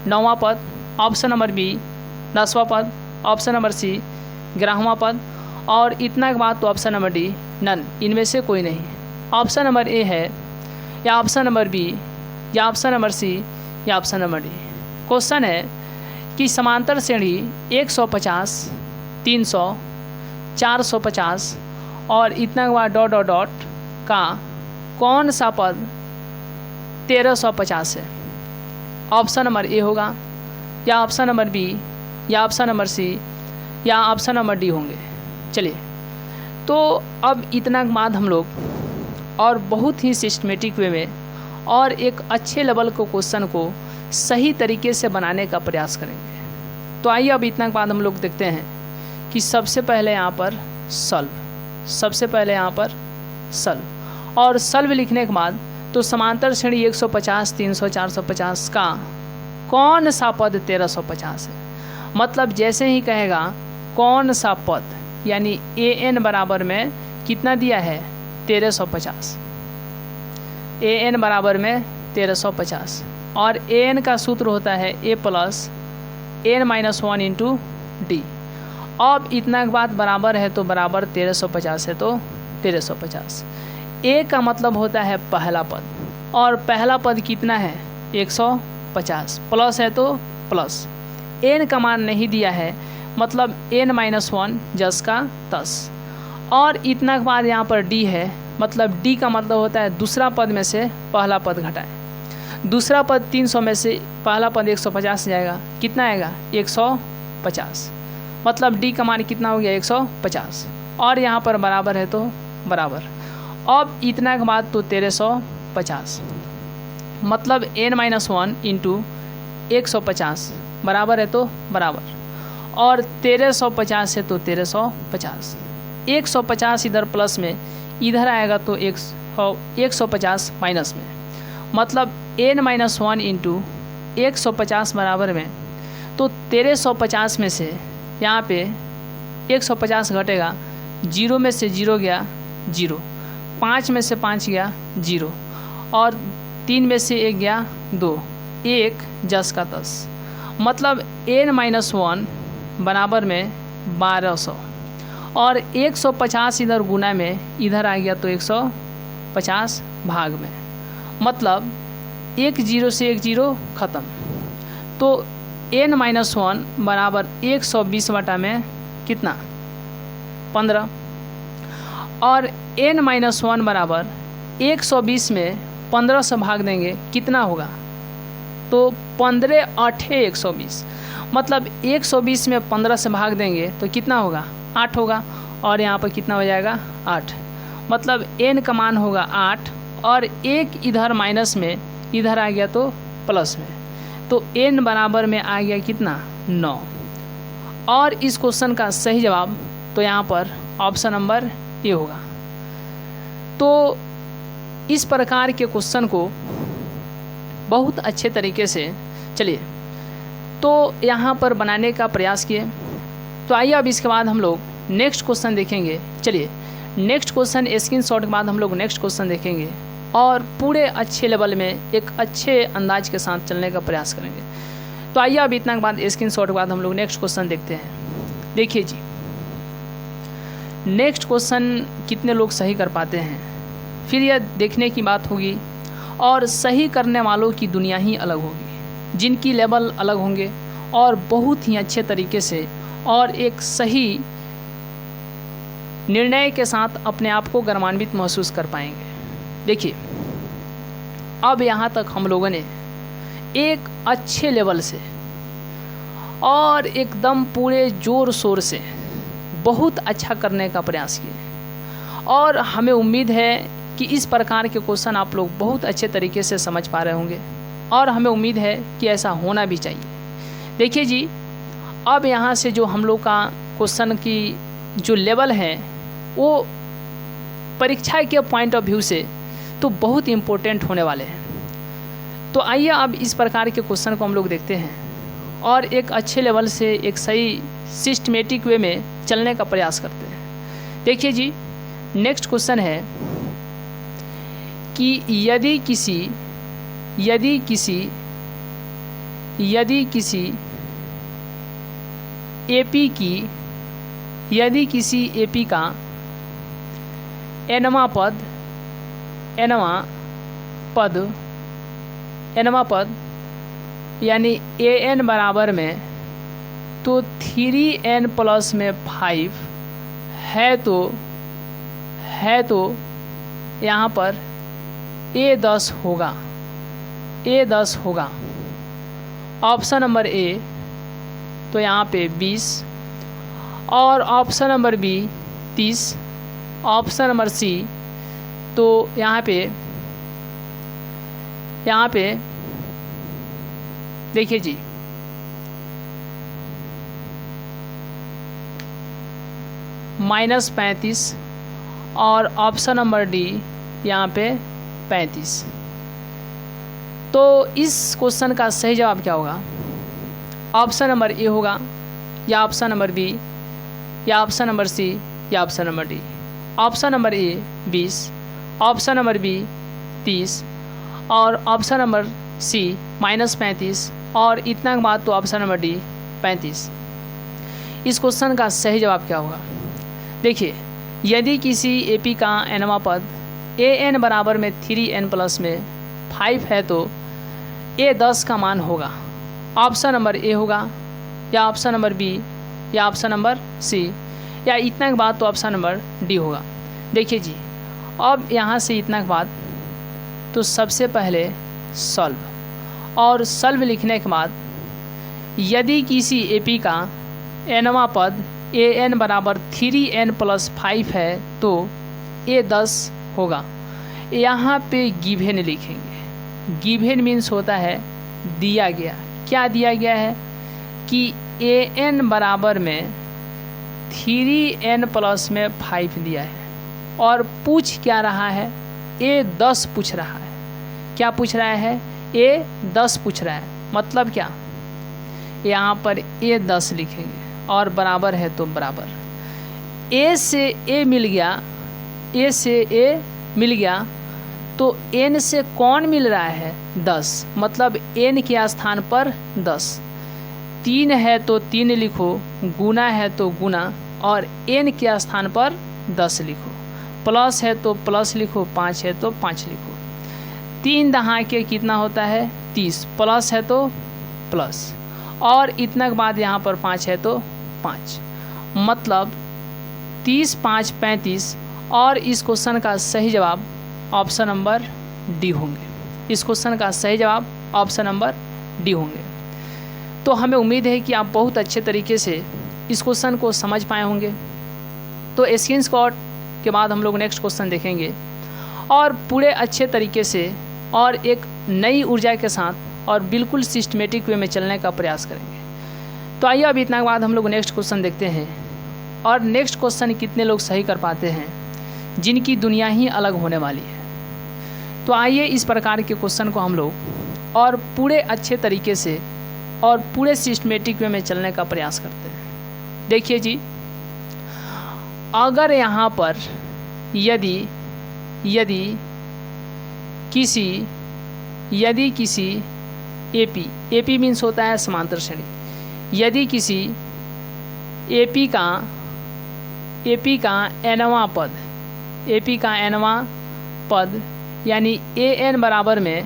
9वां पद, ऑप्शन नंबर बी 10वां पद, ऑप्शन नंबर सी 11वां पद और इतना के बाद तो ऑप्शन नंबर डी नन, इनमें से कोई नहीं। ऑप्शन नंबर ए है या ऑप्शन नंबर बी या ऑप्शन नंबर सी या ऑप्शन नंबर डी। क्वेश्चन है कि समांतर श्रेणी 150, 300, 450 और इतना के बाद डॉट डॉट डॉट का कौन सा पद 1350 है? ऑप्शन नंबर ए होगा या ऑप्शन नंबर बी या ऑप्शन नंबर सी या ऑप्शन नंबर डी होंगे। चलिए तो अब इतना के बाद हम लोग और बहुत ही सिस्टमेटिक वे में और एक अच्छे लेवल को क्वेश्चन को सही तरीके से बनाने का प्रयास करेंगे। तो आइए अब इतना के बाद हम लोग देखते हैं कि सबसे पहले यहाँ पर सल्व और सल्व लिखने के बाद तो समांतर श्रेणी 150, 300, 450 का कौन सा पद 1350 है? मतलब जैसे ही कहेगा कौन सा पद यानी an बराबर में कितना दिया है 1350, an बराबर में 1350 और an का सूत्र होता है a plus n-1 into D. अब इतना के बाद बराबर है तो बराबर 1350 है तो 1350। a का मतलब होता है पहला पद और पहला पद कितना है 150 प्लस है तो प्लस n का मान नहीं दिया है मतलब n-1 10 का 10 और इतना के बाद यहाँ पर d है मतलब d का मतलब होता है दूसरा पद में से पहला पद घटाएं। दूसरा पद 300 में से पहला पद 150 जाएगा, कितना आएगा 150 मतलब d का मान कितना हो गया 150 और यहाँ पर बराबर है तो बराबर। अब इतना के बाद तो 1350 मतलब n-1 इंटू 150 बराबर है तो बराबर और 1350 है तो 1350। 150 इधर प्लस में, इधर आएगा तो 150 माइनस में मतलब n-1 इंटू 150 बराबर में तो 1350 में से यहाँ पे 150 घटेगा, 0 में से 0 गया 0, 5 में से 5 गया 0 और 3 में से 1 गया 2, 1 10 का 10 मतलब n-1 बराबर में 1200 और 150 इधर गुना में इधर आ गया तो 150 भाग में, मतलब एक जीरो से एक जीरो ख़त्म। तो n-1 बराबर 120 बटा में कितना 15 और n-1 बराबर 120 में 15 से भाग देंगे कितना होगा, तो 15 8 120, मतलब 120 में 15 से भाग देंगे तो कितना होगा 8 होगा और यहाँ पर कितना हो जाएगा 8, मतलब n का मान होगा 8 और एक इधर माइनस में इधर आ गया तो प्लस में, तो n बराबर में आ गया कितना 9। और इस क्वेश्चन का सही जवाब तो यहाँ पर ऑप्शन नंबर ए होगा। तो इस प्रकार के क्वेश्चन को बहुत अच्छे तरीके से चलिए तो यहाँ पर बनाने का प्रयास किए। तो आइए अब इसके बाद हम लोग नेक्स्ट क्वेश्चन देखेंगे। चलिए नेक्स्ट क्वेश्चन स्क्रीनशॉट के बाद हम लोग नेक्स्ट क्वेश्चन देखेंगे और पूरे अच्छे लेवल में एक अच्छे अंदाज के साथ चलने का प्रयास करेंगे। तो आइए अब इतना के बाद स्क्रीनशॉट के बाद हम लोग नेक्स्ट क्वेश्चन देखते हैं। देखिए जी, नेक्स्ट क्वेश्चन कितने लोग सही कर पाते हैं, फिर यह देखने की बात होगी। और सही करने वालों की दुनिया ही अलग होगी, जिनकी लेवल अलग होंगे और बहुत ही अच्छे तरीके से और एक सही निर्णय के साथ अपने आप को गर्वान्वित महसूस कर पाएंगे। देखिए अब यहाँ तक हम लोगों ने एक अच्छे लेवल से और एकदम पूरे ज़ोर शोर से बहुत अच्छा करने का प्रयास किए और हमें उम्मीद है कि इस प्रकार के क्वेश्चन आप लोग बहुत अच्छे तरीके से समझ पा रहे होंगे और हमें उम्मीद है कि ऐसा होना भी चाहिए। देखिए जी, अब यहाँ से जो हम लोग का क्वेश्चन की जो लेवल है वो परीक्षा के पॉइंट ऑफ व्यू से तो बहुत इम्पोर्टेंट होने वाले हैं। तो आइए अब इस प्रकार के क्वेश्चन को हम लोग देखते हैं और एक अच्छे लेवल से एक सही सिस्टमेटिक वे में चलने का प्रयास करते हैं। देखिए जी, नेक्स्ट क्वेश्चन है कि यदि किसी एपी का nवां पद यानी an बराबर में तो 3n प्लस में 5 है तो यहाँ पर A10 होगा। ऑप्शन नंबर ए तो यहाँ पे 20 और option number B 30, option number C तो यहाँ पे देखिए जी, -35 और ऑप्शन नंबर डी यहाँ पे 35। तो इस क्वेश्चन का सही जवाब क्या होगा, ऑप्शन नंबर ए होगा या ऑप्शन नंबर बी या ऑप्शन नंबर सी या option number D. Option number A 20, option number B 30 और ऑप्शन नंबर सी -35 और इतना के बाद तो ऑप्शन नंबर डी 35। इस क्वेश्चन का सही जवाब क्या होगा, देखिए यदि किसी एपी का nवां पद an बराबर में 3n प्लस में 5 है तो A10 का मान होगा। ऑप्शन नंबर ए होगा या ऑप्शन नंबर बी या ऑप्शन नंबर सी या इतना के बाद तो ऑप्शन नंबर डी होगा। देखिए जी, अब यहाँ से इतना के बाद तो सबसे पहले सॉल्व और सॉल्व लिखने के बाद यदि किसी एपी का nवां पद an बराबर 3n प्लस 5 है तो A10 होगा। यहाँ पे गिवन लिखेंगे। गिवन मीन्स होता है दिया गया। क्या दिया गया है कि an बराबर में 3n प्लस में 5 दिया है और पूछ क्या रहा है, A10 पूछ रहा है। क्या पूछ रहा है, A10 पूछ रहा है। मतलब क्या, यहाँ पर A10 लिखेंगे और बराबर है तो बराबर A से A मिल गया, A से A मिल गया तो n से कौन मिल रहा है 10, मतलब n के स्थान पर 10। 3 है तो 3 लिखो, गुना है तो गुना, और n के स्थान पर 10 लिखो। प्लस है तो प्लस लिखो, 5 है तो 5 लिखो। 3 दहाके कितना होता है 30, प्लस है तो प्लस, और इतना के बाद यहाँ पर 5 है तो 5, मतलब 30 5 35। और इस क्वेश्चन का सही जवाब ऑप्शन नंबर डी होंगे। इस क्वेश्चन का सही जवाब ऑप्शन नंबर डी होंगे। तो हमें उम्मीद है कि आप बहुत अच्छे तरीके से इस क्वेश्चन को समझ पाए होंगे। तो स्क्रीनशॉट के बाद हम लोग नेक्स्ट क्वेश्चन देखेंगे और पूरे अच्छे तरीके से और एक नई ऊर्जा के साथ और बिल्कुल सिस्टमेटिक वे में चलने का प्रयास करेंगे। तो आइए अब इतना के बाद हम लोग नेक्स्ट क्वेश्चन देखते हैं। और नेक्स्ट क्वेश्चन कितने लोग सही कर पाते हैं जिनकी दुनिया ही अलग होने वाली है। तो आइए इस प्रकार के क्वेश्चन को हम लोग और पूरे अच्छे तरीके से और पूरे सिस्टमेटिक वे में चलने का प्रयास करते हैं। देखिए जी, अगर यहाँ पर यदि किसी एपी मीन्स होता है समांतर श्रेणी, यदि किसी एपी का nवां पद यानी an बराबर में,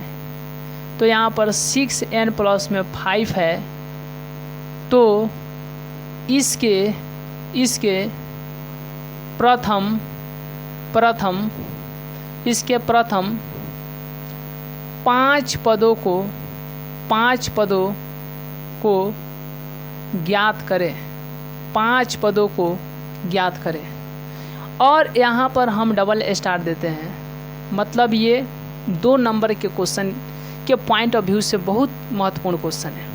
तो यहाँ पर 6n प्लस में 5 है, तो इसके प्रथम 5 पदों को ज्ञात करें। 5 पदों को ज्ञात करें। और यहाँ पर हम डबल स्टार देते हैं, मतलब ये 2 नंबर के क्वेश्चन के पॉइंट ऑफ व्यू से बहुत महत्वपूर्ण क्वेश्चन है।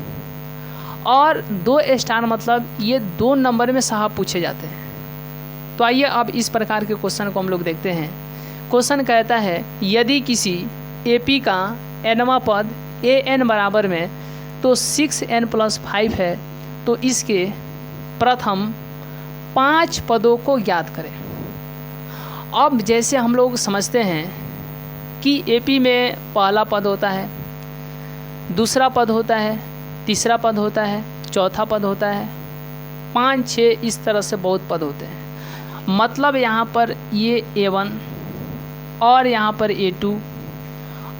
और 2 स्टार मतलब ये 2 नंबर में साहब पूछे जाते हैं। तो आइए अब इस प्रकार के क्वेश्चन को हम लोग देखते हैं। क्वेश्चन कहता है यदि किसी एपी का nवां पद an बराबर में तो 6n प्लस 5 है, तो इसके प्रथम 5 पदों को ज्ञात करें। अब जैसे हम लोग समझते हैं कि एपी में पहला पद होता है, दूसरा पद होता है, तीसरा पद होता है, चौथा पद होता है, 5 6 इस तरह से बहुत पद होते हैं। मतलब यहाँ पर ये A1 और यहाँ पर A2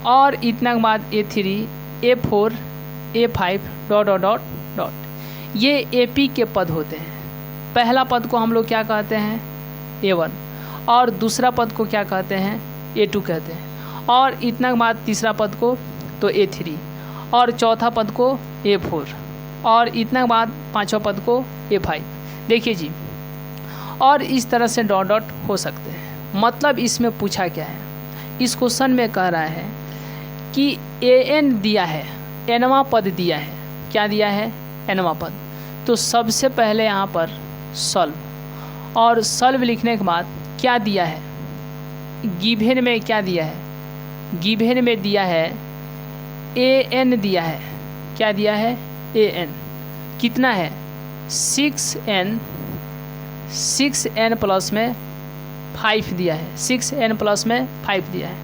और इतना के बाद A3 A4 A5 ... ये एपी के पद होते हैं। पहला पद को हम लोग क्या कहते हैं A1, और दूसरा पद को क्या कहते हैं A2 कहते हैं, और इतना के बाद तीसरा पद को तो A3, और चौथा पद को A4, और इतना के बाद पांचवा पद को A5। देखिए जी, और इस तरह से ... हो सकते हैं। मतलब इसमें पूछा क्या है, इस क्वेश्चन में कह रहा है कि an दिया है, nवां पद दिया है। क्या दिया है nवां पद। तो सबसे पहले यहाँ पर सॉल्व, और सॉल्व लिखने के बाद क्या दिया है, गिवन में क्या दिया है, गिवन में दिया है an दिया है। क्या दिया है an, कितना है 6n प्लस में 5 दिया है, 6n प्लस में 5 दिया है।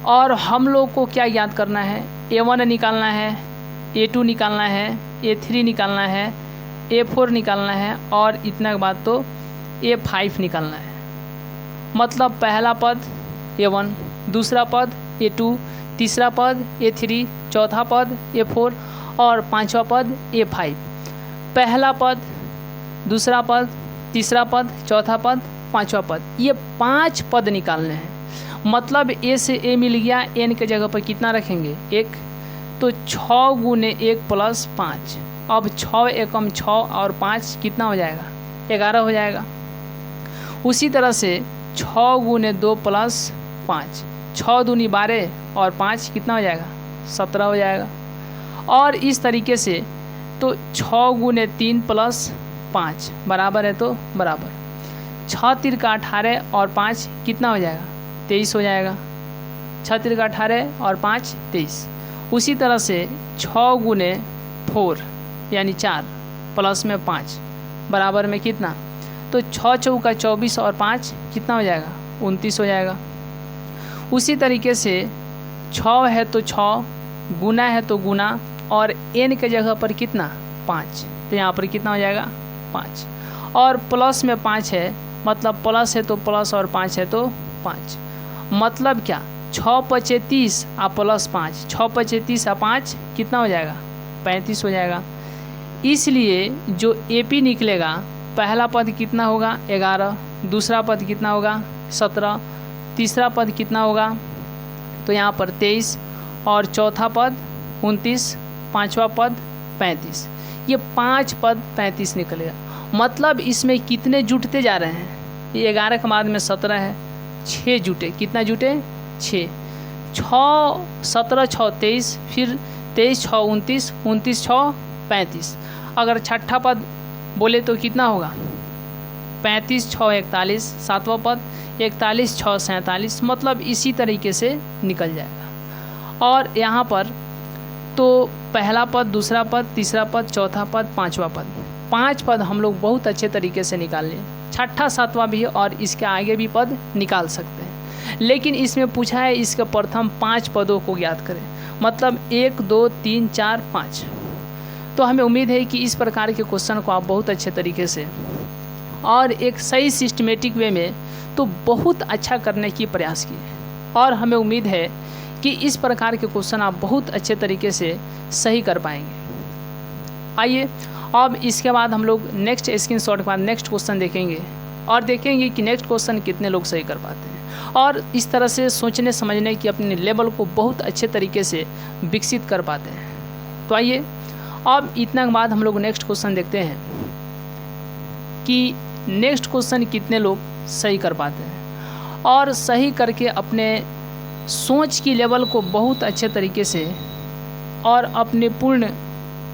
और हम लोग को क्या ज्ञात करना है, A1 निकालना है, A2 निकालना है, A3 निकालना है, A4 निकालना है, और इतना के बाद तो A5 निकालना है। मतलब पहला पद A1, दूसरा पद A2, तीसरा पद A3, चौथा पद A4 और पांचवा पद A5। पहला पद, दूसरा पद, तीसरा पद, चौथा पद, पांचवा पद, ये 5 पद निकालने हैं। मतलब A से A मिल गया, n के जगह पर कितना रखेंगे 1, तो 6 गुने 1 प्लस 5। अब 6 एकम 6 और 5 कितना हो जाएगा 11 हो जाएगा। उसी तरह से 6 गुने 2 प्लस 5, 6 दूनी 12 और 5 कितना हो जाएगा 17 हो जाएगा। और इस तरीके से तो 6 गुने 3 प्लस 5 बराबर है, तो बराबर 6 तिरका 18 और 5 कितना हो जाएगा 23 हो जाएगा। 6 तिरका 18 और 5 23। उसी तरह से 6 गुने 4 यानी 4 प्लस में 5 बराबर में कितना, तो 6 चौका 24 और 5 कितना हो जाएगा 29 हो जाएगा। उसी तरीके से 6 है तो 6, गुना है तो गुना, और n के जगह पर कितना 5। तो यहाँ पर कितना हो जाएगा 5। और प्लस में 5 है, मतलब प्लस है तो प्लस और 5 है तो 5। मतलब क्या, 6 पचे 30 और प्लस 5, 6 पचे 30 और 5 कितना हो जाएगा 35 हो जाएगा। इसलिए जो AP निकलेगा, पहला पद कितना होगा 11, दूसरा पद कितना होगा 17, तीसरा पद कितना होगा तो यहाँ पर 23 और चौथा पद 29, पाँचवा पद 35। ये 5 पद 35 निकलेगा। मतलब इसमें कितने जुटते जा रहे हैं, ये 11 के बाद में 17 है, 6 जुटे, कितना जुटे 6, 6 17 6 23, फिर 23 6 29, 29 6 35। अगर छठा पद बोले तो कितना होगा 35 6 41, सातवां पद 41 6 47। मतलब इसी तरीके से निकल जाएगा। और यहाँ पर तो पहला पद, दूसरा पद, तीसरा पद, चौथा पद, पांचवा पद, 5 पद हम लोग बहुत अच्छे तरीके से निकाल लें। छठा सातवां भी और इसके आगे भी पद निकाल सकते हैं, लेकिन इसमें पूछा है इसके प्रथम 5 पदों को ज्ञात करें। मतलब 1 2 3 4 5। तो हमें उम्मीद है कि इस प्रकार के क्वेश्चन को आप बहुत अच्छे तरीके से और एक सही सिस्टमेटिक वे में तो बहुत अच्छा करने की प्रयास किए, और हमें उम्मीद है कि इस प्रकार के क्वेश्चन आप बहुत अच्छे तरीके से सही कर पाएंगे। आइए अब इसके बाद हम लोग नेक्स्ट स्क्रीनशॉट के बाद नेक्स्ट क्वेश्चन देखेंगे और देखेंगे कि नेक्स्ट क्वेश्चन कितने लोग सही कर पाते हैं, और इस तरह से सोचने समझने की अपने लेवल को बहुत अच्छे तरीके से विकसित कर पाते हैं। तो आइए अब इतना के बाद हम लोग नेक्स्ट क्वेश्चन देखते हैं कि नेक्स्ट क्वेश्चन कितने लोग सही कर पाते हैं, और सही करके अपने सोच की लेवल को बहुत अच्छे तरीके से और अपने पूर्ण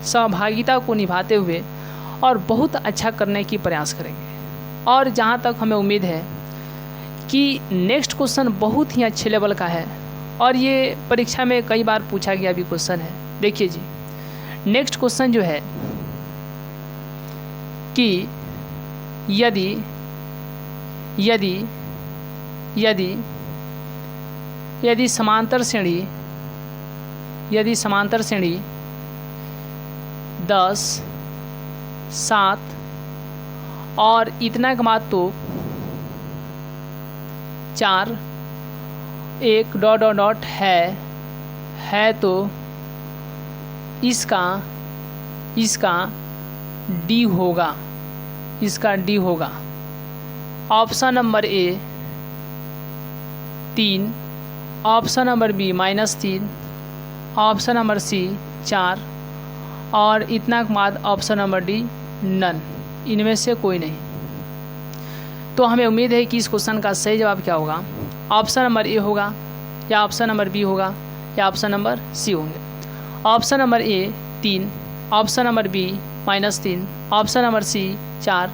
सहभागिता को निभाते हुए और बहुत अच्छा करने की प्रयास करेंगे। और जहाँ तक हमें उम्मीद है कि नेक्स्ट क्वेश्चन बहुत ही अच्छे लेवल का है, और ये परीक्षा में कई बार पूछा गया भी क्वेश्चन है। देखिए जी, नेक्स्ट क्वेश्चन जो है कि यदि यदि यदि यदि समांतर श्रेणी 10 7 और इतना के बाद तो 4 1 डॉट डॉट डॉट है तो इसका डी होगा, इसका डी होगा। Option number A 3, option number B -3, option number C 4 और इतना के बाद ऑप्शन नंबर डी नन, इनमें से कोई नहीं। तो हमें उम्मीद है कि इस क्वेश्चन का सही जवाब क्या होगा, ऑप्शन नंबर ए होगा या ऑप्शन नंबर बी होगा या ऑप्शन नंबर सी होंगे। Option number A 3, option number B -3, option number C 4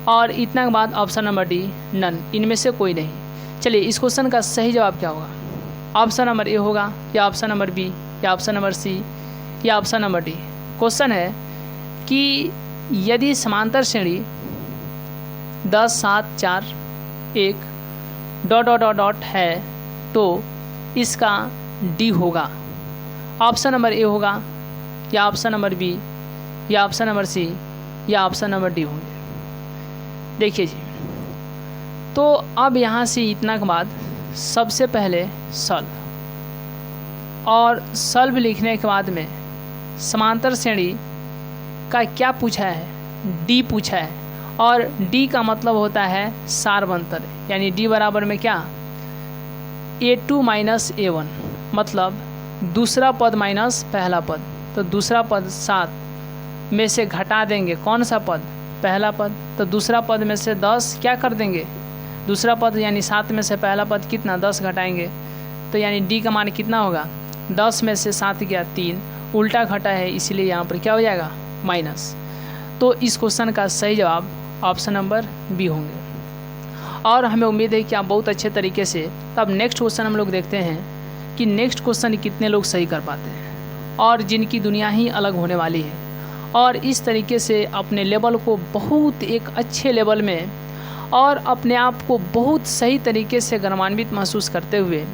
और इतना के बाद ऑप्शन नंबर डी नन, इनमें से कोई नहीं। चलिए इस क्वेश्चन का सही जवाब क्या होगा, ऑप्शन नंबर ए होगा या ऑप्शन नंबर बी या ऑप्शन नंबर सी या ऑप्शन नंबर डी। क्वेश्चन है कि यदि समांतर श्रेणी 10 7 4 1 डॉट डॉट डॉट डॉट है तो इसका डी होगा। ऑप्शन नंबर ए होगा या ऑप्शन नंबर बी या ऑप्शन नंबर सी या ऑप्शन नंबर डी होंगे। देखिए जी, तो अब यहाँ से इतना के बाद सबसे पहले सॉल्व, और सॉल्व लिखने के बाद में समांतर श्रेणी का क्या पूछा है, डी पूछा है, और डी का मतलब होता है सार्वंतर, यानी डी बराबर में क्या A2 - A1, मतलब दूसरा पद माइनस पहला पद। तो दूसरा पद 7 में से घटा देंगे कौन सा पद, पहला पद। तो दूसरा पद में से 10 क्या कर देंगे, दूसरा पद यानी 7 में से पहला पद कितना 10 घटाएंगे, तो यानी डी का मान कितना होगा 10 में से 7 गया 3, उल्टा घटा है इसलिए यहाँ पर क्या हो जाएगा माइनस। तो इस क्वेश्चन का सही जवाब ऑप्शन नंबर बी होंगे। और हमें उम्मीद है कि आप बहुत अच्छे तरीके से, तब नेक्स्ट क्वेश्चन हम लोग देखते हैं कि नेक्स्ट क्वेश्चन कितने लोग सही कर पाते हैं, और जिनकी दुनिया ही अलग होने वाली है, और इस तरीके से अपने लेवल को बहुत एक अच्छे लेवल में और अपने आप को बहुत सही तरीके से गर्वान्वित महसूस करते हुए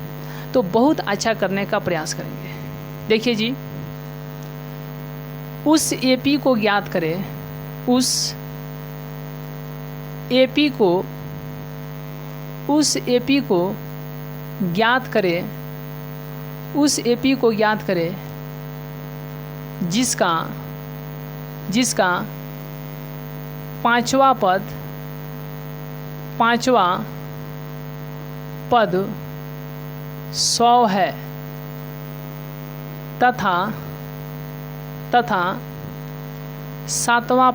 तो बहुत अच्छा करने का प्रयास करेंगे। देखिए जी, उस AP को ज्ञात करें उस एपी को ज्ञात करें, उस एपी को ज्ञात करें जिसका पांचवा पद 100 है तथा सातवां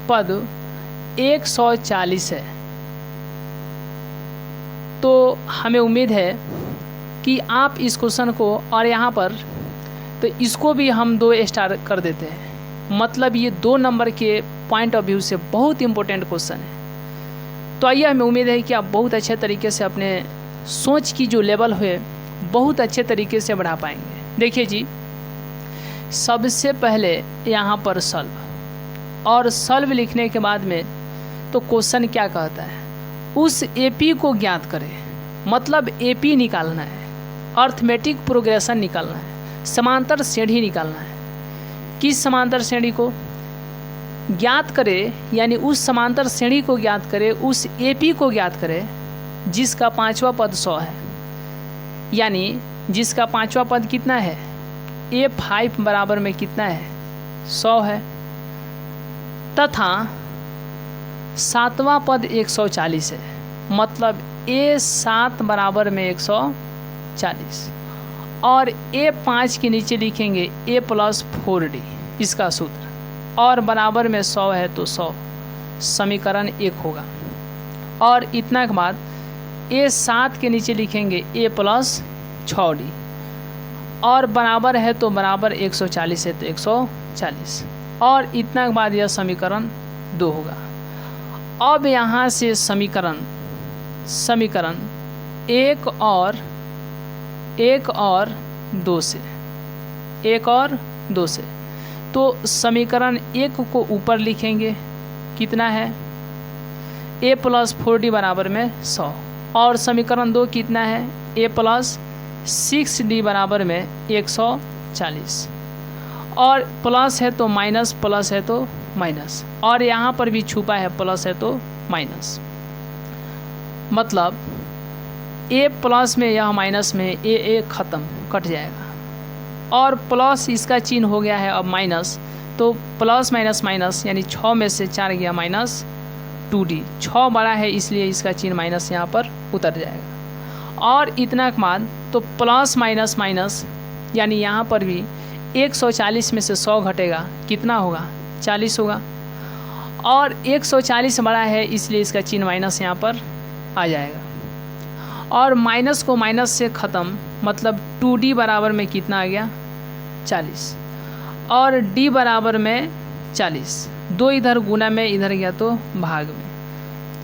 पद 140 है। तो हमें उम्मीद है कि आप इस क्वेश्चन को, और यहाँ पर तो इसको भी हम 2 स्टार कर देते हैं। मतलब ये 2 नंबर के पॉइंट ऑफ व्यू से बहुत इंपॉर्टेंट क्वेश्चन है। तो आइए, हमें उम्मीद है कि आप बहुत अच्छे तरीके से अपने सोच की जो लेवल है बहुत अच्छे तरीके से बढ़ा पाएंगे। देखिए जी, सबसे पहले यहाँ पर सॉल्व, और सॉल्व लिखने के बाद में तो क्वेश्चन क्या कहता है, उस एपी को ज्ञात करें। मतलब एपी निकालना है, अर्थमेटिक प्रोग्रेशन निकालना है, समांतर श्रेणी निकालना है। किस समांतर श्रेणी को ज्ञात करें, यानी उस समांतर श्रेणी को ज्ञात करें, उस एपी को ज्ञात करें जिसका पांचवा पद 100 है। यानी जिसका पांचवा पद कितना है, A5 बराबर में कितना है, 100 है, तथा सातवां पद 140 है। मतलब A7 बराबर में 140, और A5 के नीचे लिखेंगे A+4D इसका सूत्र, और बराबर में 100 है तो 100, समीकरण 1 होगा। और इतना के बाद A7 के नीचे लिखेंगे A+6D, और बराबर है तो बराबर 140 है तो 140, और इतना के बाद यह समीकरण 2 होगा। अब यहाँ से समीकरण 1 और 2 से, तो समीकरण 1 को ऊपर लिखेंगे, कितना है, A+4D बराबर में 100, और समीकरण 2 कितना है, A+6D बराबर में 140, और प्लस है तो माइनस, प्लस है तो माइनस, और यहाँ पर भी छुपा है प्लस है तो माइनस। मतलब A प्लस में यह माइनस में A ख़त्म, कट जाएगा, और प्लस इसका चिन्ह हो गया है अब माइनस, तो प्लस माइनस माइनस, यानी 6 में से 4 गया -2D। 6 बड़ा है इसलिए इसका चिन्ह माइनस यहाँ पर उतर जाएगा। और इतना के बाद तो प्लस माइनस माइनस, यानी यहाँ पर भी 140 में से 100 घटेगा, कितना होगा, 40 होगा, और 140 बड़ा है इसलिए इसका चिन्ह माइनस यहाँ पर आ जाएगा। और माइनस को माइनस से ख़त्म, मतलब 2D बराबर में कितना आ गया, 40, और D बराबर में 40, 2 इधर गुना में, इधर गया तो भाग में,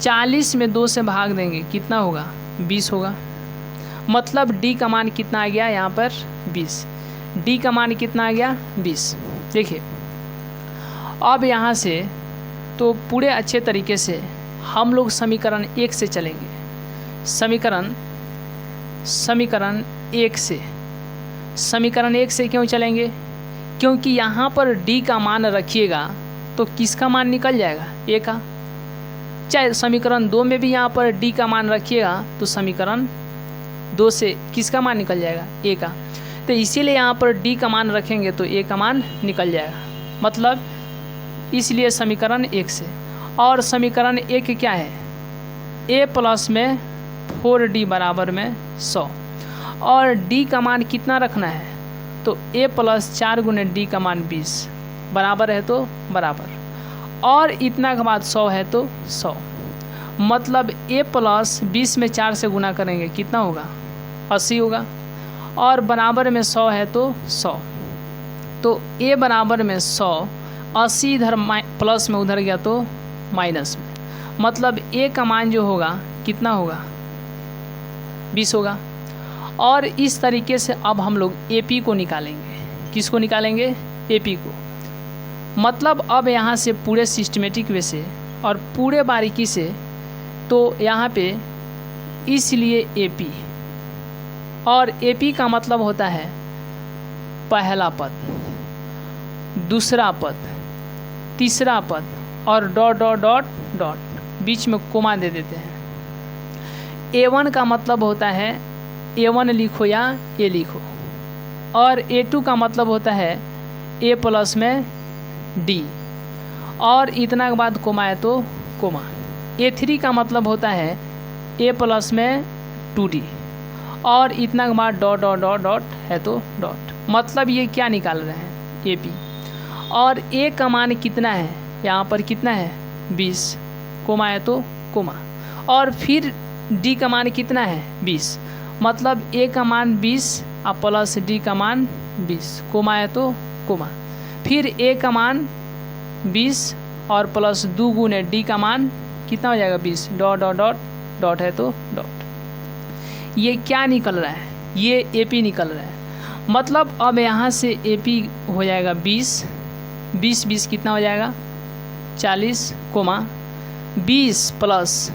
40 में 2 से भाग देंगे, कितना होगा, 20 होगा। मतलब D का मान कितना आ गया यहाँ पर, 20। D का मान कितना आ गया, 20। देखिए अब यहाँ से तो पूरे अच्छे तरीके से हम लोग समीकरण 1 से चलेंगे। समीकरण 1 से क्यों चलेंगे, क्योंकि यहाँ पर D का मान रखिएगा तो किसका मान निकल जाएगा, A का। चाहे समीकरण 2 में भी यहाँ पर D का मान रखिएगा तो समीकरण 2 से किसका मान निकल जाएगा, A का। तो इसीलिए यहाँ पर D का मान रखेंगे तो A का मान निकल जाएगा। मतलब इसलिए समीकरण 1 से। और समीकरण 1 क्या है, A प्लस में 4D बराबर में 100, और D का मान कितना रखना है, तो A प्लस 4 गुने D का मान 20 बराबर है तो बराबर, और इतना के बाद 100 है तो 100। मतलब A प्लस 20 में 4 से गुना करेंगे, कितना होगा, 80 होगा, और बराबर में 100 है तो 100। तो A बराबर में 100, 80 इधर प्लस में उधर गया तो माइनस में, मतलब A का मान जो होगा कितना होगा, 20 होगा। और इस तरीके से अब हम लोग AP को निकालेंगे। किसको निकालेंगे, AP को। मतलब अब यहाँ से पूरे सिस्टमेटिक वे से और पूरे बारीकी से, तो यहाँ पे इसलिए AP, और AP का मतलब होता है पहला पद, दूसरा पद, तीसरा पद और डॉट डॉट डॉट डॉट, बीच में कोमा दे देते हैं। A1 का मतलब होता है A1 लिखो या A लिखो, और A2 का मतलब होता है A प्लस में D, और इतना के बाद कोमा है तो कोमा। A3 का मतलब होता है A प्लस में 2D, और इतना के बाद डॉट डॉट डॉट डॉट है तो डॉट। मतलब ये क्या निकाल रहे हैं, AP। और A का मान कितना है, यहाँ पर कितना है 20, कोमा है तो कोमा, और फिर D का मान कितना है 20, मतलब A का मान 20 और प्लस D का मान 20, कोमा है तो कोमा। फिर A का मान 20 और प्लस 2 गुने D का मान कितना हो जाएगा 20, डॉट डॉट डॉट डॉट है तो डॉट। ये क्या निकल रहा है, ये AP निकल रहा है। मतलब अब यहाँ से AP हो जाएगा 20, 20 20 कितना हो जाएगा 40, कोमा 20 प्लस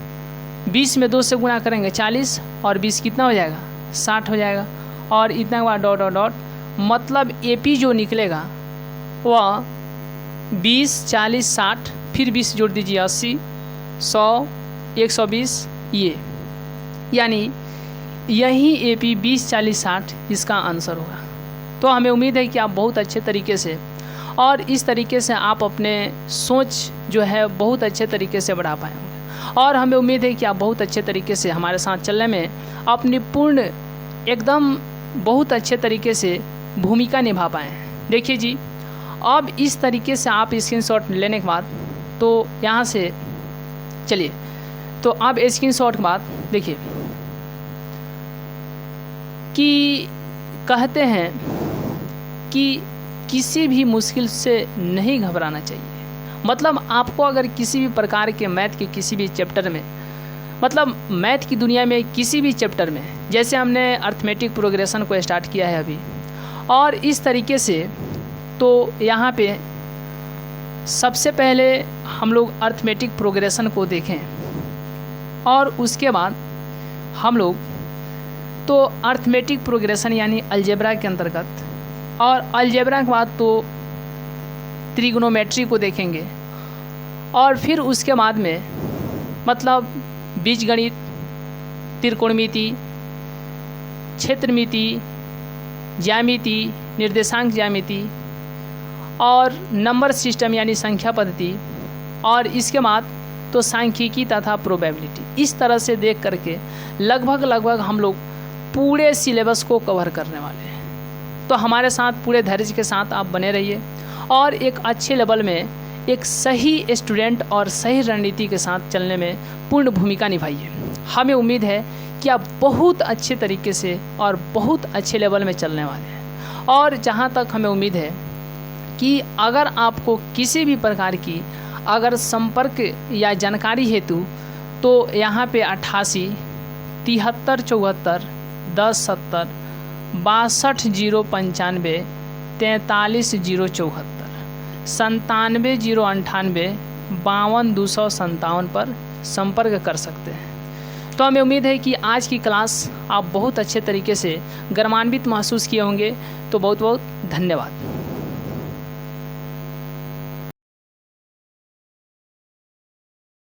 20 में 2 से गुना करेंगे 40, और 20 कितना हो जाएगा 60 हो जाएगा, और इतना के बाद डॉट डॉट डॉट। मतलब AP जो निकलेगा वह 20 40 60, फिर 20 जोड़ दीजिए 80 100 120, ये यानी यही AP 20 40 60 इसका आंसर होगा। तो हमें उम्मीद है कि आप बहुत अच्छे तरीके से, और इस तरीके से आप अपने सोच जो है बहुत अच्छे तरीके से बढ़ा पाएंगे, और हमें उम्मीद है कि आप बहुत अच्छे तरीके से हमारे साथ चलने में अपनी पूर्ण एकदम बहुत अच्छे तरीके से भूमिका निभा पाएँ। देखिए जी, अब इस तरीके से आप स्क्रीनशॉट लेने के बाद, तो यहाँ से चलिए, तो अब स्क्रीनशॉट के बाद देखिए कि कहते हैं कि किसी भी मुश्किल से नहीं घबराना चाहिए। मतलब आपको अगर किसी भी प्रकार के मैथ के किसी भी चैप्टर में, मतलब मैथ की दुनिया में किसी भी चैप्टर में, जैसे हमने अर्थमेटिक प्रोग्रेशन को स्टार्ट किया है अभी, और इस तरीके से तो यहाँ पे सबसे पहले हम लोग अर्थमेटिक प्रोग्रेशन को देखें, और उसके बाद हम लोग तो अर्थमेटिक प्रोग्रेशन यानी अलजेब्रा के अंतर्गत, और अलजेब्रा के बाद तो त्रिगोनोमेट्री को देखेंगे, और फिर उसके बाद में मतलब बीजगणित, त्रिकोणमिति, क्षेत्रमिति, ज्यामिति, निर्देशांक ज्यामिति, और नंबर सिस्टम यानी संख्या पद्धति, और इसके बाद तो सांख्यिकी तथा प्रोबेबिलिटी। इस तरह से देख करके लगभग हम लोग पूरे सिलेबस को कवर करने वाले हैं। तो हमारे साथ पूरे धैर्य के साथ आप बने रहिए, और एक अच्छे लेवल में एक सही स्टूडेंट और सही रणनीति के साथ चलने में पूर्ण भूमिका निभाइए। हमें उम्मीद है कि आप बहुत अच्छे तरीके से और बहुत अच्छे लेवल में चलने वाले हैं। और जहाँ तक हमें उम्मीद है कि अगर आपको किसी भी प्रकार की अगर संपर्क या जानकारी हेतु, तो यहाँ पे 88 73 74 10 70 62 095 43 074 97 098 52 257 पर संपर्क कर सकते हैं। तो हमें उम्मीद है कि आज की क्लास आप बहुत अच्छे तरीके से गर्मान्वित महसूस किए होंगे। तो बहुत बहुत धन्यवाद।